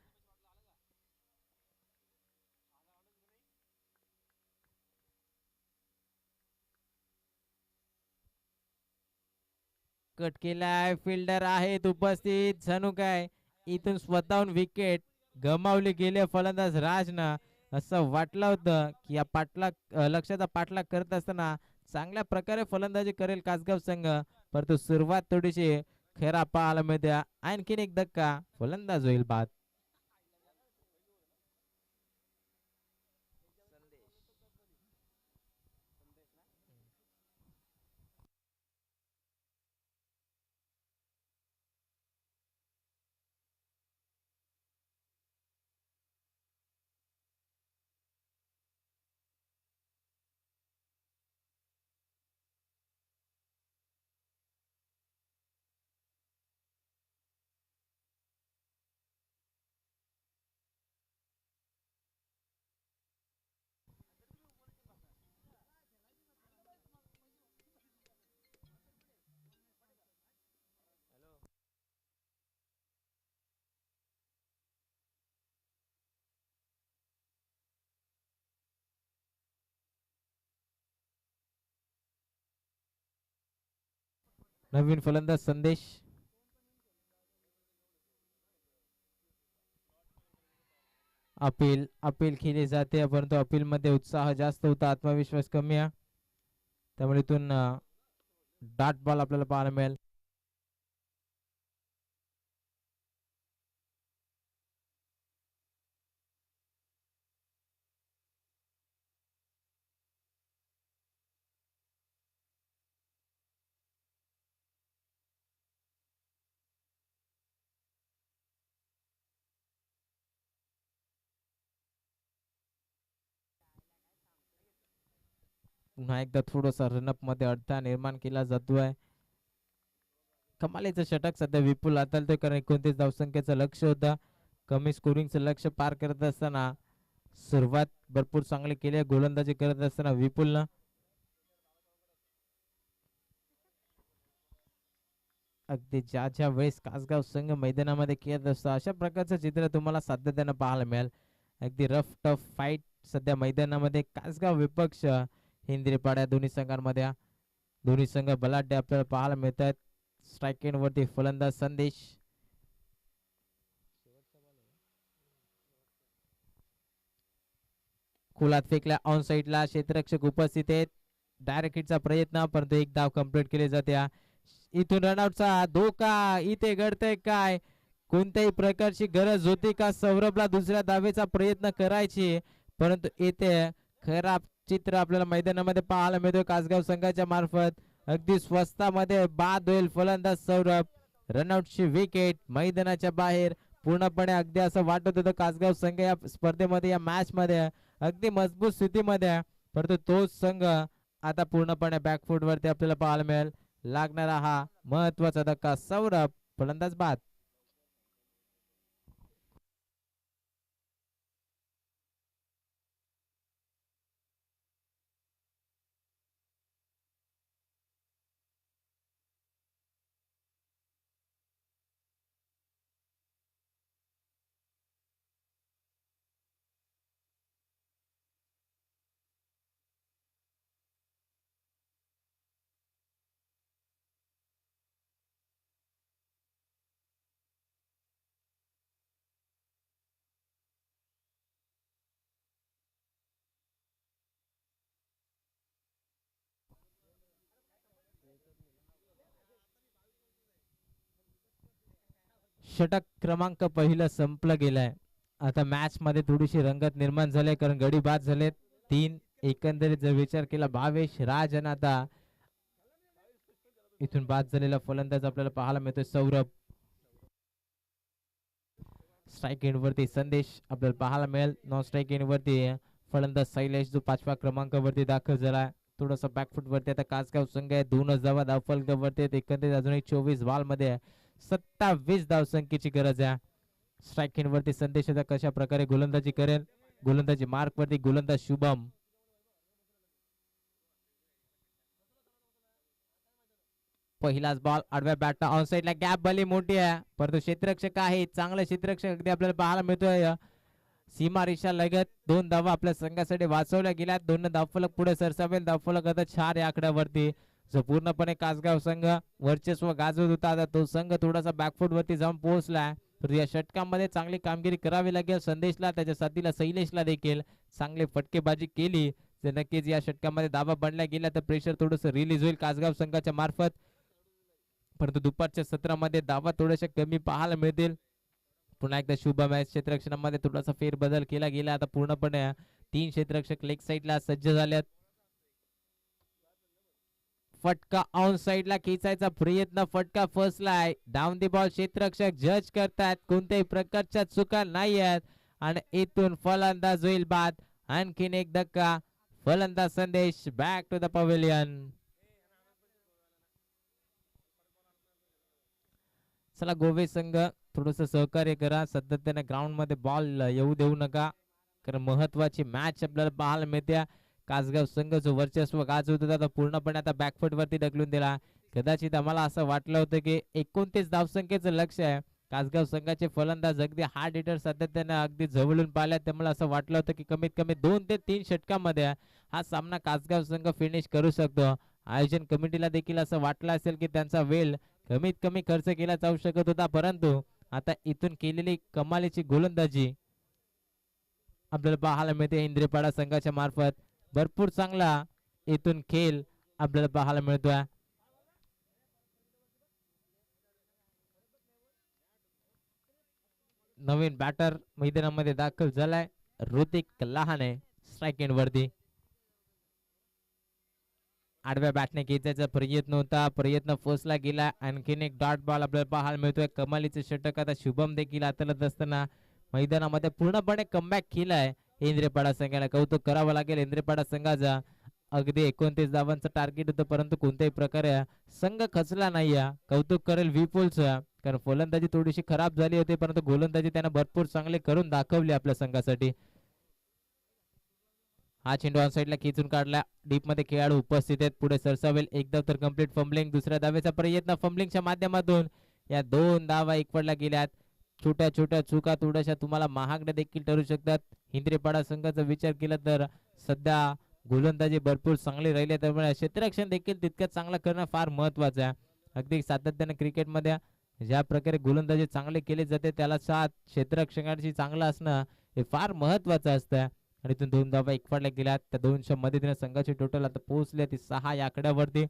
कट केलाय. फिल्डर आहेत उपस्थित. जणू काय इथून स्वतःहून विकेट गमावली गेली फलंदाज राजनं. असं वाटलं होतं की या लक्षाचा पाठलाग करत असताना चांगल्या प्रकारे फलंदाजी करेल कासगाव संघ परंतु सुरुवात थोडीशी खेळा पाहायला मिळते. आणखीन एक धक्का फलंदाज होईल बाद. नवीन फलंदाज संदेश. अपील केली जाते परंतु अपील मध्ये उत्साह जास्त होता आत्मविश्वास कमी आहे त्यामुळे इथून डॉट बॉल आपल्याला पाहायला मिळेल. पुन्हा एकदा थोडासा रनअप मध्ये अडथळा निर्माण केला जातोय. कमालीचं षटक सध्या विपुल हाताळतोय कारण 29 धावसंख्येचं लक्ष होतं. कमी स्कोरिंगचं लक्ष पार करत असताना सुरुवात भरपूर चांगली केली गोलंदाजी करत असताना विपुलनं. अगदी ज्या वेळेस कासगाव संघ मैदानामध्ये खेळत असतो अशा प्रकारचं चित्र तुम्हाला सातत्यानं पाहायला मिळेल. अगदी रफ टफ फाईट सध्या मैदानामध्ये कासगाव विपक्ष हिंद्रीपाड्या दोन्ही संघांमध्ये. दोन्ही संघ बलाढ्य आपल्याला पाहायला मिळतात. स्ट्राईक एंड वरती फलंदाज संदेश. खोलात फेकल्या ऑन साईडला क्षेत्ररक्षक उपस्थित आहेत. डायरेक्ट हिटचा प्रयत्न परंतु एक धाव कंप्लीट केली जाते. इथून रनआउटचा धोका इथे घडतंय काय कोणत्याही प्रकारची गरज होती का सौरभला दुसऱ्या धावेचा प्रयत्न करायची परंतु इथे खराब चित्र आपल्याला मैदानामध्ये पाहायला मिळतोय कासगाव संघाच्या मार्फत. अगदी स्वस्तामध्ये बाद होईल फलंदाज सौरभ. रनआउटची विकेट मैदानाच्या बाहेर. पूर्णपणे अगदी असं वाटत होतं कासगाव संघ या स्पर्धेमध्ये या मॅच मध्ये अगदी मजबूत स्थितीमध्ये परंतु तोच संघ आता पूर्णपणे बॅकफुट वरती आपल्याला पाहायला मिळेल. लागणारा हा महत्वाचा धक्का सौरभ फलंदाज बाद. षटक क्रमांक पहिलं संपलं गेलंय. आता मॅच मध्ये थोडीशी रंगत निर्माण झाली कारण गडी बाद झालेत 3. एकंदरीत जर विचार केला भावेश राज आणि आता इथून बाद झालेला फलंदाज आपल्याला पाहायला मिळतोय सौरभ. स्ट्राईक एंड वरती संदेश आपल्याला पाहायला मिळेल. नॉन स्ट्राईक एंड वरती फलंदाज शैलेश जो 5व्या क्रमांकावरती दाखल झाला. थोडासा बॅकफुट वरती आता कासगाव संघ आहे. 2 धावा धावफलकावरती एकंदरीत अजूनही 24 बॉल मध्ये 27 धावसंख्येची गरज आहे. स्ट्राईक एंड वरती संदेश आता कशा प्रकारे गोलंदाजी करेल. गोलंदाजी मार्क वरती गोलंदाज शुभम. पहिलाच बॉल आडव्या बॅटला ऑन साइडला गॅप भले मोठी आहे परंतु क्षेत्ररक्षक आहे चांगला क्षेत्ररक्षक अगदी आपल्याला पाहायला मिळतोय. सीमा रेषा लगत 2 धावा आपल्या संघासाठी वाचवल्या गेल्या. 2 धावफलक पुढे सरसावेल. धावफलक आता 4 या आकड्यावरती जो पूर्णपणे कासगाव संघ वर्चस्व गाजवत होता आता तो संघ थोडासा बॅकफुट वरती जाऊन पोहोचलाय. तर या षटकामध्ये चांगली कामगिरी करावी लागेल संदेशला त्याच्या साथीला शैलेशला देखील चांगली फटकेबाजी केली तर नक्कीच या षटकामध्ये धावा बनल्या गेल्या तर प्रेशर थोडंसं रिलीज होईल कासगाव संघाच्या मार्फत. परंतु दुपारच्या सत्रामध्ये धावा थोड्याशा कमी पाहायला मिळतील. पुन्हा एकदा शुभ मॅच क्षेत्ररक्षणामध्ये थोडासा फेरबदल केला गेला. आता पूर्णपणे 3 क्षेत्ररक्षक लेग साइडला सज्ज झालेत. फटका ऑन साइडला खेचायचा प्रयत्न फटका फसलाय. डाऊन दी बॉल क्षेत्ररक्षक जज करतात कोणत्याही प्रकारच्या चुका नाही आहेत आणि इथून फलंदाज होईल बाद. आणखीन एक धक्का फलंदाज संदेश बॅक टू द पवेलियन. चला गोवे संघ थोडस सहकार्य करा सातत्याने ग्राउंड मध्ये बॉल येऊ देऊ नका कारण महत्वाची मॅच आपल्याला पाहायला मिळते. कासगाव संघ जो वर्चस्व गाजवत होता तो पूर्णपणे आता बॅकफुट वरती ढकलून दिला. कदाचित आम्हाला असं वाटलं होतं की 29 धावसंख्येचं लक्ष आहे. कासगाव संघाचे फलंदाज अगदी हार्ड हिटर सातत्याने अगदी जवळून पाहिल्या त्यामुळे असं वाटलं होतं की कमीत कमी 2 ते 3 षटकामध्ये हा सामना कासगाव संघ फिनिश करू शकतो. आयोजन कमिटीला देखील असं वाटलं असेल की त्यांचा वेळ कमीत कमी खर्च केला जाऊ शकत होता परंतु आता इथून केलेली कमालीची गोलंदाजी आपल्याला पाहायला मिळते. इंद्रेपाडा संघाच्या मार्फत भरपूर चांगला इथून खेळ आपल्याला पाहायला मिळतोय. नवीन बॅटर मैदानामध्ये दाखल झालाय ऋतिक लहाने स्ट्राईक एंड वरती. आडव्या बॅटने खेचायचा प्रयत्न होता प्रयत्न फसला गेला. आणखीन एक डॉट बॉल आपल्याला पाहायला मिळतोय. कमालीचे षटक आता शुभम देखील हाताळत असताना मैदानामध्ये पूर्णपणे कमबॅक केलाय. इंद्रेपाडा संघाला कौतुक करावं लागेल. इंद्रेपाडा संघाचा अगदी 29 धावांचं टार्गेट होतं परंतु कोणत्याही प्रकारे संघ खचला नाही. कौतुक करेल विपुलचं कारण फलंदाजी थोडीशी खराब झाली होती परंतु गोलंदाजी त्यानं भरपूर चांगले करून दाखवली आपल्या संघासाठी. हा चेंडू ऑन साइडला खेचून काढला. डीप मध्ये खेळाडू उपस्थित आहेत पुढे सरसावेल. एक धाव तर कंप्लीट फंबलिंग. दुसऱ्या धावेचा प्रयत्न फंबलिंगच्या माध्यमातून या 2 धावा एकवडल्या गेल्यात. छोट्या छोट्या चुका थोड्याशा तुम्हाला महागड्या देखील ठरू शकतात. इंद्रेपाडा संघाचा विचार केला तर सध्या गोलंदाजी भरपूर चांगली राहिली त्यामुळे क्षेत्ररक्षण देखील तितकं चांगलं करणं फार महत्वाचं आहे. अगदी सातत्याने क्रिकेटमध्ये ज्या प्रकारे गोलंदाजी चांगले केले जाते त्याला साथ क्षेत्ररक्षकांची चांगलं असणं हे फार महत्वाचं असतं. आणि इथून 2 धावा एकवडल्या गेल्यात. त्या 200 मदतीने संघाची टोटल आता पोहोचली ती 6 या आकड्यावरती.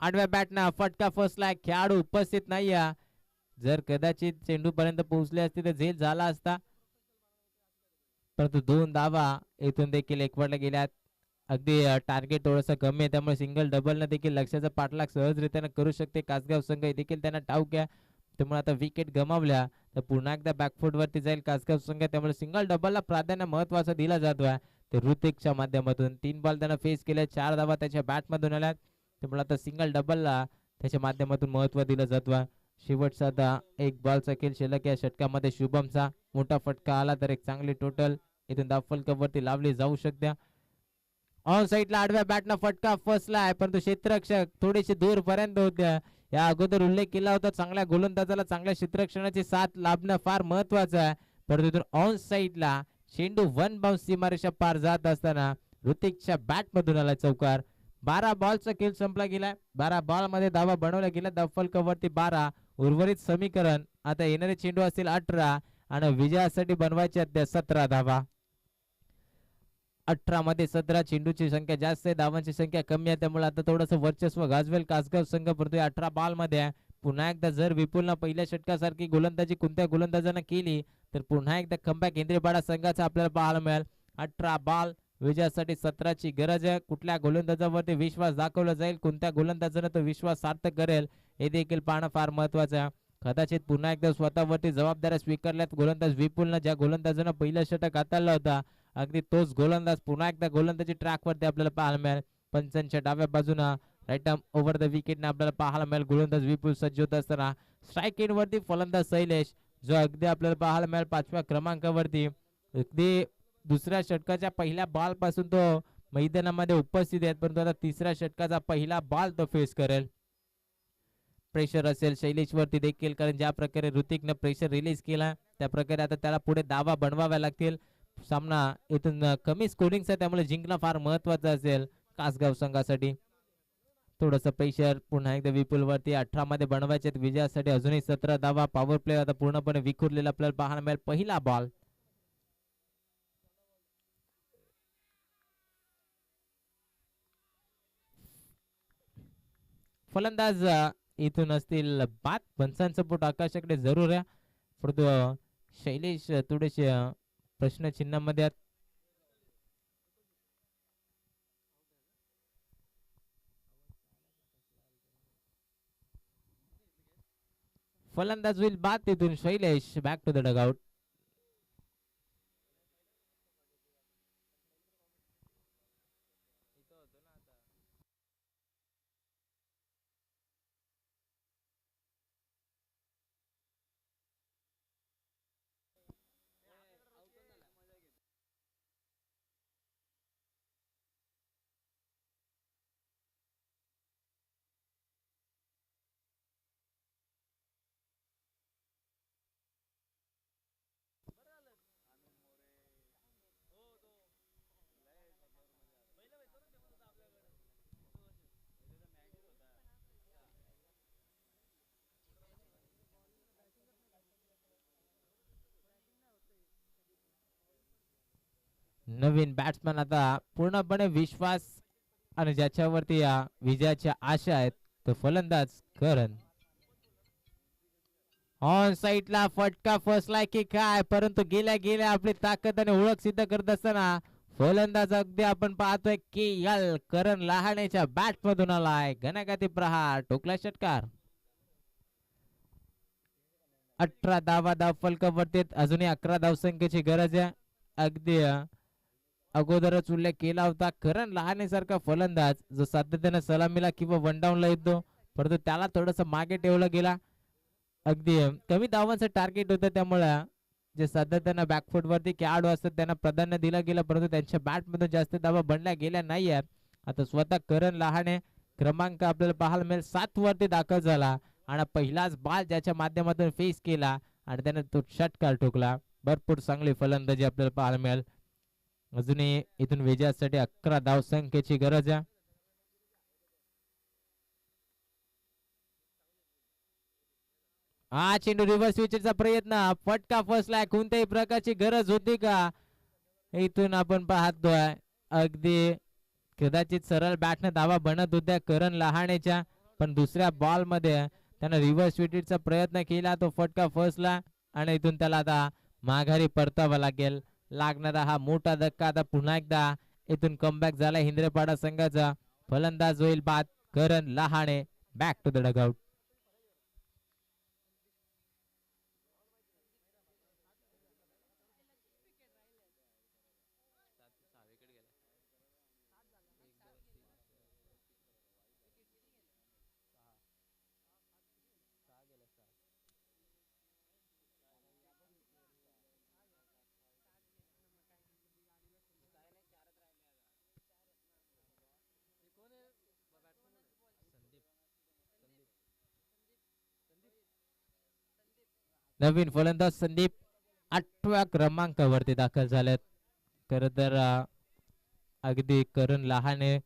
आडव्या बॅटना फटका फसलाय. खेळाडू उपस्थित नाही. जर कदाचित चेंडू पर्यंत पोहोचले असते तर झेल झाला असता परंतु 2 धावा इथून देखील एकवडल्या गेल्यात. अगदी टार्गेट थोडंसं कमी आहे त्यामुळे सिंगल डबल न देखील लक्ष्याचा पाठलाग सहजरित्याने करू शकते कासगाव संघ देखील त्यांना ठाऊक आहे. त्यामुळे आता विकेट गमावल्या तर पुन्हा एकदा बॅकफुट वरती जाईल कासगाव संघ त्यामुळे सिंगल डबलला प्राधान्य महत्वाचं दिला जातोय. ते ऋतिकच्या माध्यमातून 3 बॉल त्यानं फेस केले 4 धावा त्याच्या बॅटमधून आल्यात त्यामुळे आता सिंगल डबलला त्याच्या माध्यमातून महत्व दिलं जातोय. शेवटचा आता 1 बॉलचा खेळ शिल्लक या षटकामध्ये शुभमचा मोठा फटका आला तर एक चांगली टोटल इथून धावफलकावरती लावली जाऊ शकते. ऑन साइडला आडव्या बॅटना फटका फसलाय परंतु क्षेत्ररक्षक थोडेसे दूर पर्यंत होत्या. या अगोदर उल्लेख केला होता चांगल्या गोलंदाजाला चांगल्या क्षेत्ररक्षणाची साथ लाभणं फार महत्वाचं आहे परंतु ऑन साइडला चेंडू 1 बाउन्स सीमारेषा पार जात असताना ऋतिकच्या बॅट मधून आला चौकार. 12 बॉलचा खेळ संपला गेलाय. 12 बॉल मध्ये धावा बनवल्या गेल्या. धावफलकावरती 12. उर्वरित समीकरण आता येणारे चेंडू असतील 18 आणि विजयासाठी बनवायचे 17 धावा. 18 मध्ये 17, चेंडूची संख्या जास्त आहे, धावांची संख्या कमी आहे, त्यामुळे आता थोडंसं वर्चस्व गाजवेल कासगाव संघ. परंतु 18 बॉल मध्ये पुन्हा एकदा जर विपुलनं पहिल्या षटकासारखी गोलंदाजी कोणत्या गोलंदाजानं केली तर पुन्हा एकदा कमबॅक इंद्रेपाडा संघाचा आपल्याला पाहायला मिळेल. 18 बॉल विजयासाठी 17ची गरज आहे. कुठल्या गोलंदाजावरती विश्वास दाखवला जाईल, कोणत्या गोलंदाजानं तो विश्वास सार्थ करेल हे देखील पाहणं फार महत्वाचं आहे. कदाचित पुन्हा एकदा स्वतःवरती जबाबदाऱ्या स्वीकारल्यात गोलंदाज विपुलनं. ज्या गोलंदाजानं पहिलं षटक हाताळलं होता अगदी तोच गोलंदाज पुन्हा एकदा गोलंदाजी ट्रॅकवरती आपल्याला पाहायला मिळेल. पंचांच्या डाव्या बाजूना राईट आर्म ओव्हर द विकेटने आपल्याला पाहायला मिळेल. गोलंदाज विपुल सज्ज होत असताना स्ट्राईक एंड वरती फलंदाज शैलेश जो अगदी आपल्याला पाहायला मिळेल 5व्या क्रमांकावरती. अगदी दुसऱ्या षटकाच्या पहिल्या बॉल पासून तो मैदानामध्ये उपस्थित आहेत, परंतु आता तिसऱ्या षटकाचा पहिला बॉल तो फेस करेल. प्रेशर असेल शैलेश वरती देखील, कारण ज्या प्रकारे ऋतिकनं प्रेशर रिलीज केला त्या प्रकारे आता त्याला पुढे दावा बनवाव्या लागतील. सामना इथून कमी स्कोरिंगचा त्यामुळे जिंकणं फार महत्वाचं असेल कासगाव संघासाठी. थोडंसं प्रेशर पुन्हा एकदा विपुल वरती 18 मध्ये बनवायचे विजयासाठी. अजूनही 17 धावा. पॉवर प्ले आता पूर्णपणे विखुरलेला आपल्याला पाहायला मिळेल. पहिला बॉल फलंदाज इथून असतील बाद. पंचांचं पोट आकाशाकडे जरूर आहे, परंतु शैलेश थोडेसे प्रश्नचिन्हामध्ये आहेत. फलंदाज होईल बाद. तिथून Shailesh back to the dugout. नवीन बॅट्समॅन आता पूर्णपणे विश्वास आणि ज्याच्यावरती या विजयाच्या आशा आहेत तो फलंदाज करण. ऑन साईडला फटका फसलाय की काय, परंतु गेल्या गेल्या आपली ताकद आणि ओळख सिद्ध करत असताना फलंदाज अगदी आपण पाहतोय की यल करण लहानेच्या बॅट मधून आलाय. घणाघाती प्रहार, टोकला षटकार. 18 धावा धाव फलकावरती. अजूनही 11 धावसंख्येची गरज आहे. अगदी अगोदरच उल्लेख केला होता करण लहाने सारखा फलंदाज जो सातत्याने सलामीला किंवा वन डाऊनला येतो, परंतु त्याला थोडस मागे ठेवलं गेला. अगदी कमी धावांचं टार्गेट होतं, त्यामुळे जे सातत्याने बॅकफुट वरती खेळाडू असतात त्यांना प्राधान्य दिलं गेलं, परंतु त्यांच्या बॅट मधून जास्त धावा बनल्या गेल्या नाहीये. आता स्वतः करण लहाने क्रमांक आपल्याला पाहायला मिळेल 7 वरती दाखल झाला आणि पहिलाच बॉल ज्याच्या माध्यमातून फेस केला आणि त्याने तो षटकार ठोकला. भरपूर चांगली फलंदाजी आपल्याला पाहायला मिळेल. अजूनही इथून विजयासाठी 11 धाव संख्येची गरज आहे. हा चेंडू रिव्हर्स विकेटचा प्रयत्न, फटका फसलाय. कोणत्याही प्रकारची गरज होती का इथून आपण पाहतोय अगदी कदाचित सरळ बॅटने धावा बनत होत्या करण लहानेच्या, पण दुसऱ्या बॉल मध्ये त्यानं रिव्हर्स विकेटचा प्रयत्न केला, तो फटका फसला आणि इथून त्याला आता माघारी परतावा लागेल. लागणारा हा मोठा धक्का. आता पुन्हा एकदा इथून कमबॅक झाला हिंद्रेपाडा संघाचा. फलंदाज होईल बाद Karan Lahane. Back to the dugout. नवीन फलंदाज संदीप 8व्या क्रमांकावरती दाखल झालेत. खर तर अगदी करण लहाने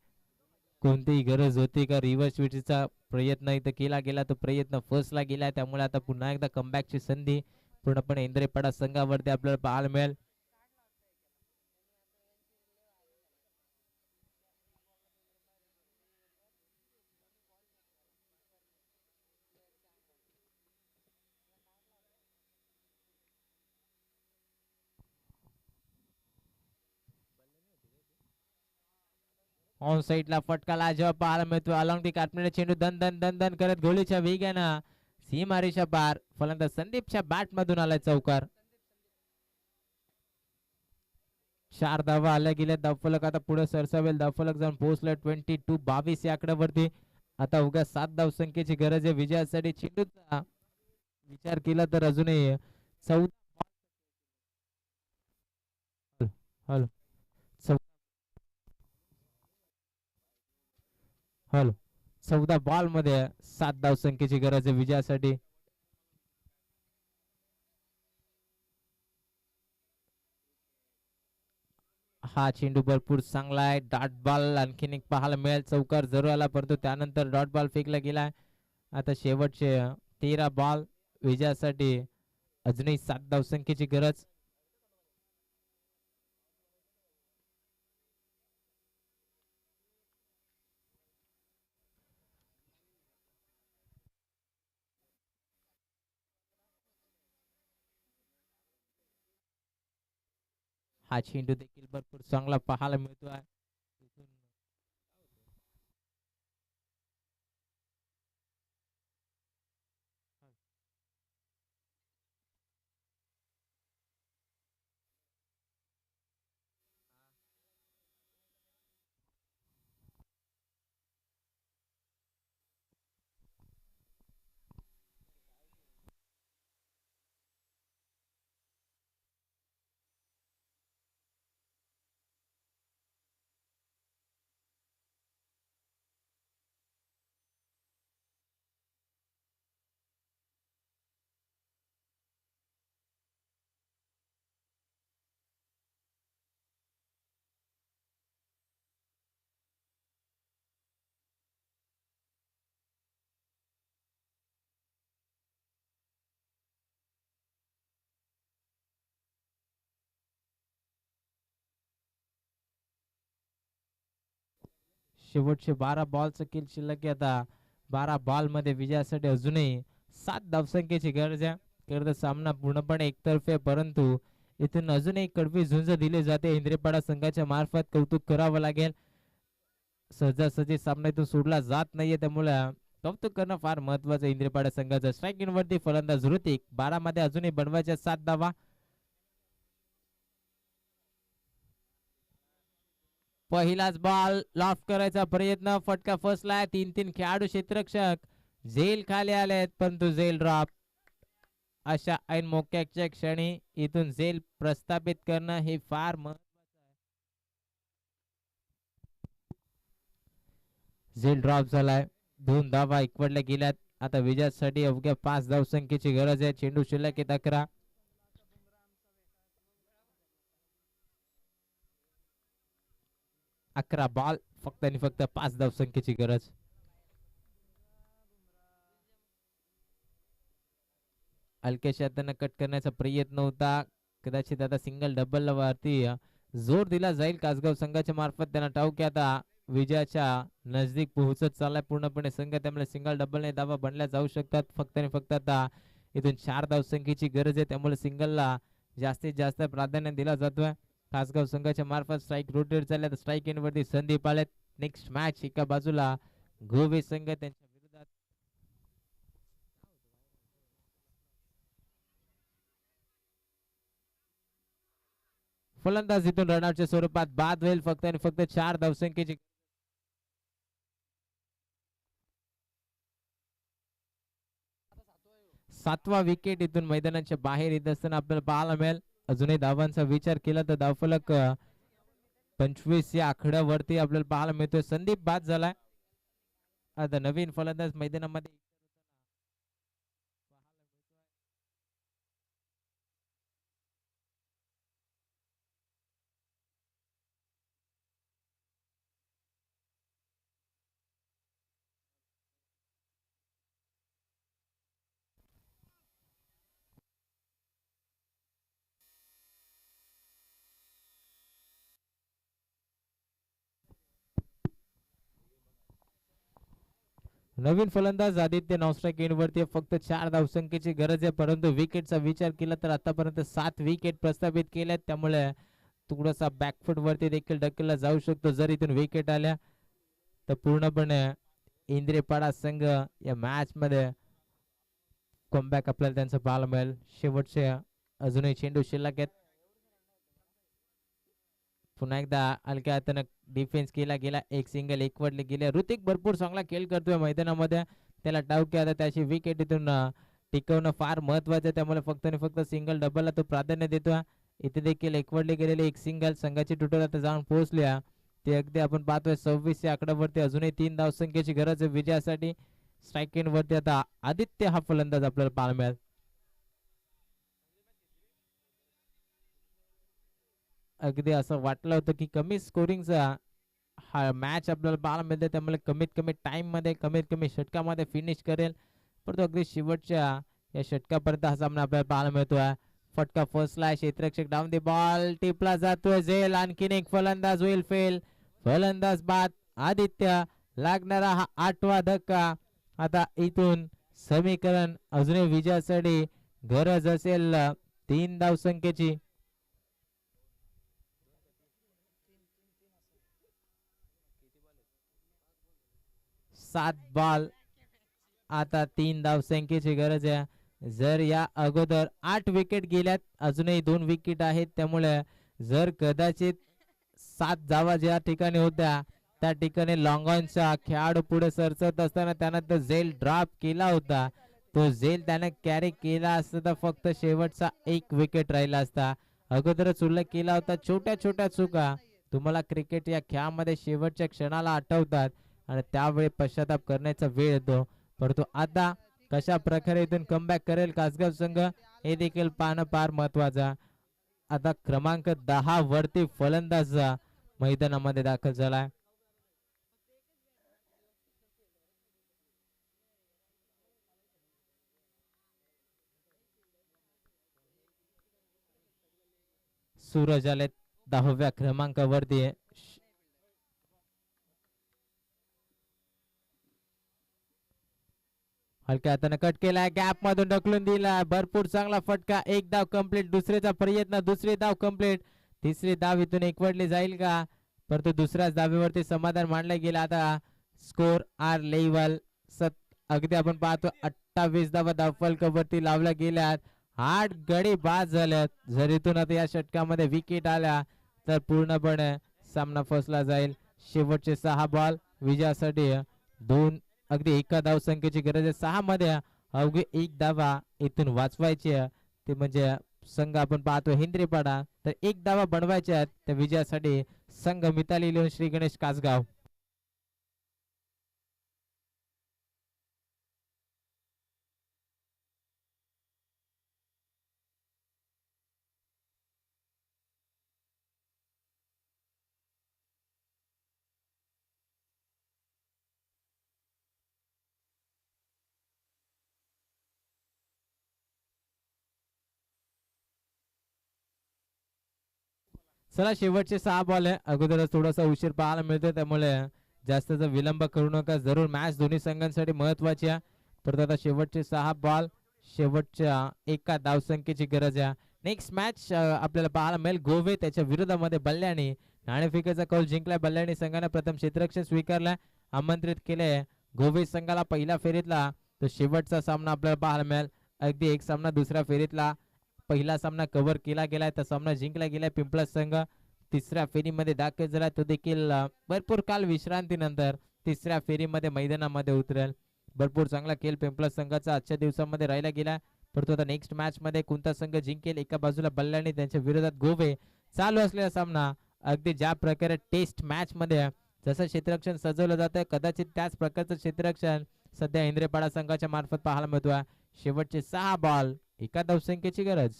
कोणतीही गरज होती का रिव्हर्स विकेटचा प्रयत्न इथं केला गेला, तो प्रयत्न फसला गेला. त्यामुळे आता पुन्हा एकदा कमबॅकची संधी पूर्णपणे इंद्रेपाडा संघावरती आपल्याला पाहायला मिळेल. ऑन साईडला फटका लाजवाब पाहायला मिळतो. अलॉंग दी काटमिडे चेंडू दन दन दन दन करत गोलीच्या वेगानं सीमारेषा पार. फलंदाज संदीपच्या बॅट मधून आलाय चौकार. 4 धावा आल्या गेल्या. धावफलक आता पुढे सरसावेल. धावफलक जाऊन पोहोचलं 22-22 या आकड्यावरती. आता उगा 7 धावसंख्येची गरज आहे विजयासाठी. चेंडूचा विचार केला तर अजूनही 14 हॅलो हॅलो 14 बॉल मध्ये 7 धावसंख्येची गरज आहे विजयासाठी. हा चेंडू भरपूर चांगला आहे. डॉट बॉल आणखीन एक पाहायला मिळेल. चौकार जरूर आला परंतु त्यानंतर डॉट बॉल फेकला गेलाय. आता शेवटचे 13 बॉल विजयासाठी. अजूनही 7 धावसंख्येची गरज. हा चेंडू देखील भरपूर चांगला पाहायला मिळतो आहे. शेवटचे 12 बॉलचं किल शिल्लक आहे. आता 12 बॉल मध्ये विजयासाठी अजूनही 7 धावसंख्येची गरज आहे. करत सामना पूर्णपणे एकतर्फे परंतु इथून अजूनही कडवी झुंज दिली जाते इंद्रेपाडा संघाच्या मार्फत. कौतुक करावं लागेल. सहजासहजी सामना इथून सोडला जात नाहीये त्यामुळे कौतुक करणं फार महत्वाचं. इंद्रेपाडा संघाचं स्ट्राईक वरती फलंदाज ऋतिक. 12 मध्ये अजूनही बनवायच्या 7 धावा. पहिलाच बॉल लॉफ्ट करायचा प्रयत्न. फटका फसलाय. 3-3 खेळाडू क्षेत्ररक्षक झेल खाली आलेत परंतु झेल ड्रॉप. अशा ऐन मोक्याच्या क्षणी इथून झेल प्रस्थापित करणं हे फार महत्वाचं आहे. झेल ड्रॉप झालाय. 2 धावा एकवटल्या गेल्यात. आता विजयासाठी अवघ्या 5 धावसंख्येची गरज आहे. चेंडू शिल्लक आहेत 11. 11 बॉल फक्त आणि फक्त 5 धावसंख्येची गरज. हलक्याशा हाताने कट करण्याचा प्रयत्न होता. कदाचित आता सिंगल डबल वरती जोर दिला जाईल कासगाव संघाच्या मार्फत. त्यांना ठाऊक आता विजयाच्या नजदीक पोहोचत चाललाय पूर्णपणे संघ. त्यामुळे सिंगल डबलने धावा बनल्या जाऊ शकतात. फक्त आणि फक्त आता इथून 4 धावसंख्येची गरज आहे त्यामुळे सिंगलला जास्तीत जास्त प्राधान्य दिला जातोय. कासगाव संघाच्या मार्फत स्ट्राईक रोटेट झाल्या. स्ट्राईक एंड वरती संदीप आलेत. नेक्स्ट मॅच एका बाजूला गोवे संघ त्यांच्या विरोधात. फलंदाज इथून रनआउटच्या स्वरूपात बाद होईल. फक्त आणि फक्त 4 धावसंख्येची. 7वा विकेट इथून मैदानाच्या बाहेर येत असताना आपल्याला पाहायला मिळेल. अजूनही धावांचा विचार केला तर धावफलक 25 या आकड्यावरती आपल्याला पाहायला मिळतोय. संदीप बाद झालाय. आता नवीन फलंदाज मैदानामध्ये नवीन फलंदाज आदित्य नॉस्ट्राईक वरती. फक्त 4 धावसंख्येची गरज आहे परंतु विकेटचा विचार केला तर आतापर्यंत 7 विकेट प्रस्थापित केल्यात त्यामुळे थोडासा बॅकफुट वरती देखील ढकलला जाऊ शकतो जर इथून विकेट आल्या. तर पूर्णपणे इंद्रेपाडा संघ या मॅच मध्ये कमबॅक आपल्याला त्यांचं पाहायला मिळेल. शेवटचे अजूनही चेंडू शिल्लक आहेत. पुन्हा एकदा हलक्या हातानं डिफेन्स केला गेला. एक सिंगल एकवटले गेले. ऋतिक भरपूर चांगला खेळ करतोय मैदानामध्ये. त्याला डाव केला त्याची विकेट इथून टिकवणं फार महत्वाचं आहे. त्यामुळे फक्त आणि फक्त सिंगल डबलला तो प्राधान्य देतोय. इथे देखील एकवटले गेलेले एक सिंगल संघाची टोटल आता जाऊन पोहोचल्या. ते अगदी आपण पाहतोय 26 या आकड्यावरती अजूनही 3 धावसंख्येची गरज आहे विजयासाठी. स्ट्राईक एंड वरती आता आदित्य हा फलंदाज आपल्याला पाहायला मिळेल. अगदी असं वाटलं होतं की कमी स्कोरिंगचा हा मॅच आपल्याला पाहायला मिळते. त्यामुळे कमीत कमी टाइम मध्ये कमीत कमी षटकामध्ये फिनिश करेल. परंतु अगदी शेवटच्या या षटकापर्यंत हा सामना आपल्याला पाहायला मिळतोय. फटका फसलाय. क्षेत्ररक्षक डाऊन दी बॉल टिपला जातोय. झेल आणखीन एक फलंदाज होईल फेल. फलंदाज बाद आदित्य. लागणारा हा 8वा धक्का. आता इथून समीकरण अजूनही विजयासाठी गरज असेल 3 धावसंख्येची. 7 बॉल आता 3 धावसंख्येची गरज आहे. जर या अगोदर 8 विकेट गेल्यात अजूनही 2 विकेट आहेत. त्यामुळे जर कदाचित 7 धावा ज्या ठिकाणी होत्या त्या ठिकाणी लॉंगॉनचा खेळाडू पुढे सरसत असताना त्यानंतर झेल ड्रॉप केला होता. तो झेल त्याने कॅरी केला असता तर फक्त शेवटचा 1 विकेट राहिला असता. अगोदरच उल्लेख केला होता छोट्या छोट्या चुका तुम्हाला क्रिकेट या खेळामध्ये शेवटच्या क्षणाला आठवतात आणि त्यावेळी पश्चाताप करण्याचा वेळ येतो. परंतु आता कशा प्रकारे इथून कमबॅक करेल कासगाव संघ हे देखील पाहणं फार महत्वाचं. आता क्रमांक 10 वरती फलंदाज मैदानामध्ये दाखल झालाय. सूरज आले 10व्या क्रमांकावरती. हलक्या हाताने कट केलाय. गॅप मधून ढकलून दिला. भरपूर चांगला फटका. एक धाव कंप्लीट. दुसरेचा प्रयत्न. दुसरी धाव कंप्लीट. तिसरी धाव इथून एकवटली जाईल का? परंतु दुसऱ्याच धावेवरती समाधान मानलं गेलं. आता स्कोर आर लेवल अगदी आपण पाहतो 28 धावा धावफलकावरती लावल्या गेल्यात. 8 गडी बाद झाल्यात. जर इथून आता या षटकामध्ये विकेट आल्या तर पूर्णपणे सामना फसला जाईल. शेवटचे 6 बॉल विजयासाठी 2 अगदी एका धावसंख्येची गरज आहे. 6 मध्ये अवघी 1 धावा इथून वाचवायची आहे. ते म्हणजे संघ आपण पाहतो हिंद्रेपाडा तर 1 धावा बनवायच्या आहेत त्या विजयासाठी. संघ मिताली लिहून श्री गणेश कासगाव. चला शेवटचे 6 बॉल आहे. अगोदरच थोडासा उशीर पाहायला मिळतो त्यामुळे जास्तचा विलंब करू नका. जरूर मॅच दोन्ही संघांसाठी महत्वाची आहे. परंतु आता शेवटचे 6 बॉल शेवटच्या एका धावसंख्येची गरज आहे. नेक्स्ट मॅच आपल्याला पाहायला मिळेल गोवे त्याच्या विरोधामध्ये बल्ल्याणी. नाणेफेकीचा कौल जिंकलाय बल्ल्याणी संघाने. प्रथम क्षेत्ररक्षण स्वीकारलाय. आमंत्रित केले गोवे संघाला पहिल्या फेरीतला. तो शेवटचा सामना आपल्याला पाहायला मिळेल. अगदी एक सामना दुसऱ्या फेरीतला. पहिला सामना कव्हर केला गेलाय. तर सामना जिंकला गेलाय. पिंपळस संघ तिसऱ्या फेरीमध्ये दाखल झाला. तो देखील भरपूर काल विश्रांतीनंतर तिसऱ्या फेरीमध्ये मैदानामध्ये उतरेल. भरपूर चांगला खेळ पिंपळस संघाचा आजच्या दिवसामध्ये राहिला गेला. परंतु आता नेक्स्ट मॅच मध्ये कोणता संघ जिंकेल. एका बाजूला बल्ल्याणी त्यांच्या विरोधात गोवे. चालू असलेला सामना अगदी ज्या प्रकारे टेस्ट मॅच मध्ये जसं क्षेत्ररक्षण सजवलं जातं कदाचित त्याच प्रकारचं क्षेत्ररक्षण सध्या इंद्रेपाडा संघाच्या मार्फत पाहायला मिळतोय. शेवटचे 6 बॉल एका धावसंख्येची गरज.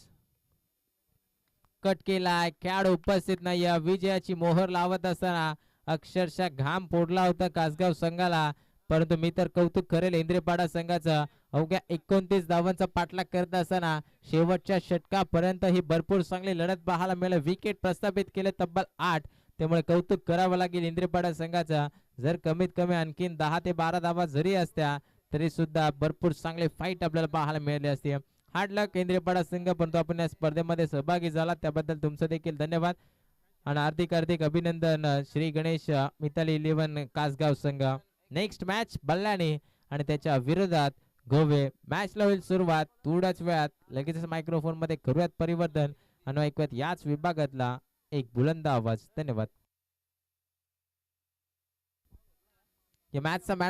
कट केलाय. खेळाडू उपस्थित नाही. विजयाची मोहर लावत असताना अक्षरशः घाम फोडला होता कासगाव संघाला. परंतु मी तर कौतुक करेल इंद्रेपाडा संघाचं. अवघ्या 29 धावांचा पाठलाग करत असताना शेवटच्या षटकापर्यंत ही भरपूर चांगली लढत पाहायला मिळाली. विकेट प्रस्थापित केले तब्बल 8. त्यामुळे कौतुक करावं लागेल इंद्रेपाडा संघाचा. जर कमीत कमी आणखीन 10 ते 12 धावा जरी असत्या तरी सुद्धा भरपूर चांगले फाईट आपल्याला पाहायला मिळाले असते. हार्ड लक इंद्रेपाडा संघ. परंतु आपण या स्पर्धेमध्ये सहभागी झाला त्याबद्दल तुमचं देखील धन्यवाद. आणि हार्दिक हार्दिक अभिनंदन श्री गणेश मिताली 11 कासगाव संघ. नेक्स्ट मॅच बल्लाने आणि त्याच्या विरोधात गोवे. मॅचला होईल सुरुवात थोड्याच वेळात. लगेचच मायक्रोफोन मध्ये करूयात परिवर्तन आणि ऐकूयात याच विभागातला एक बुलंद आवाज. धन्यवाद. या मॅचचा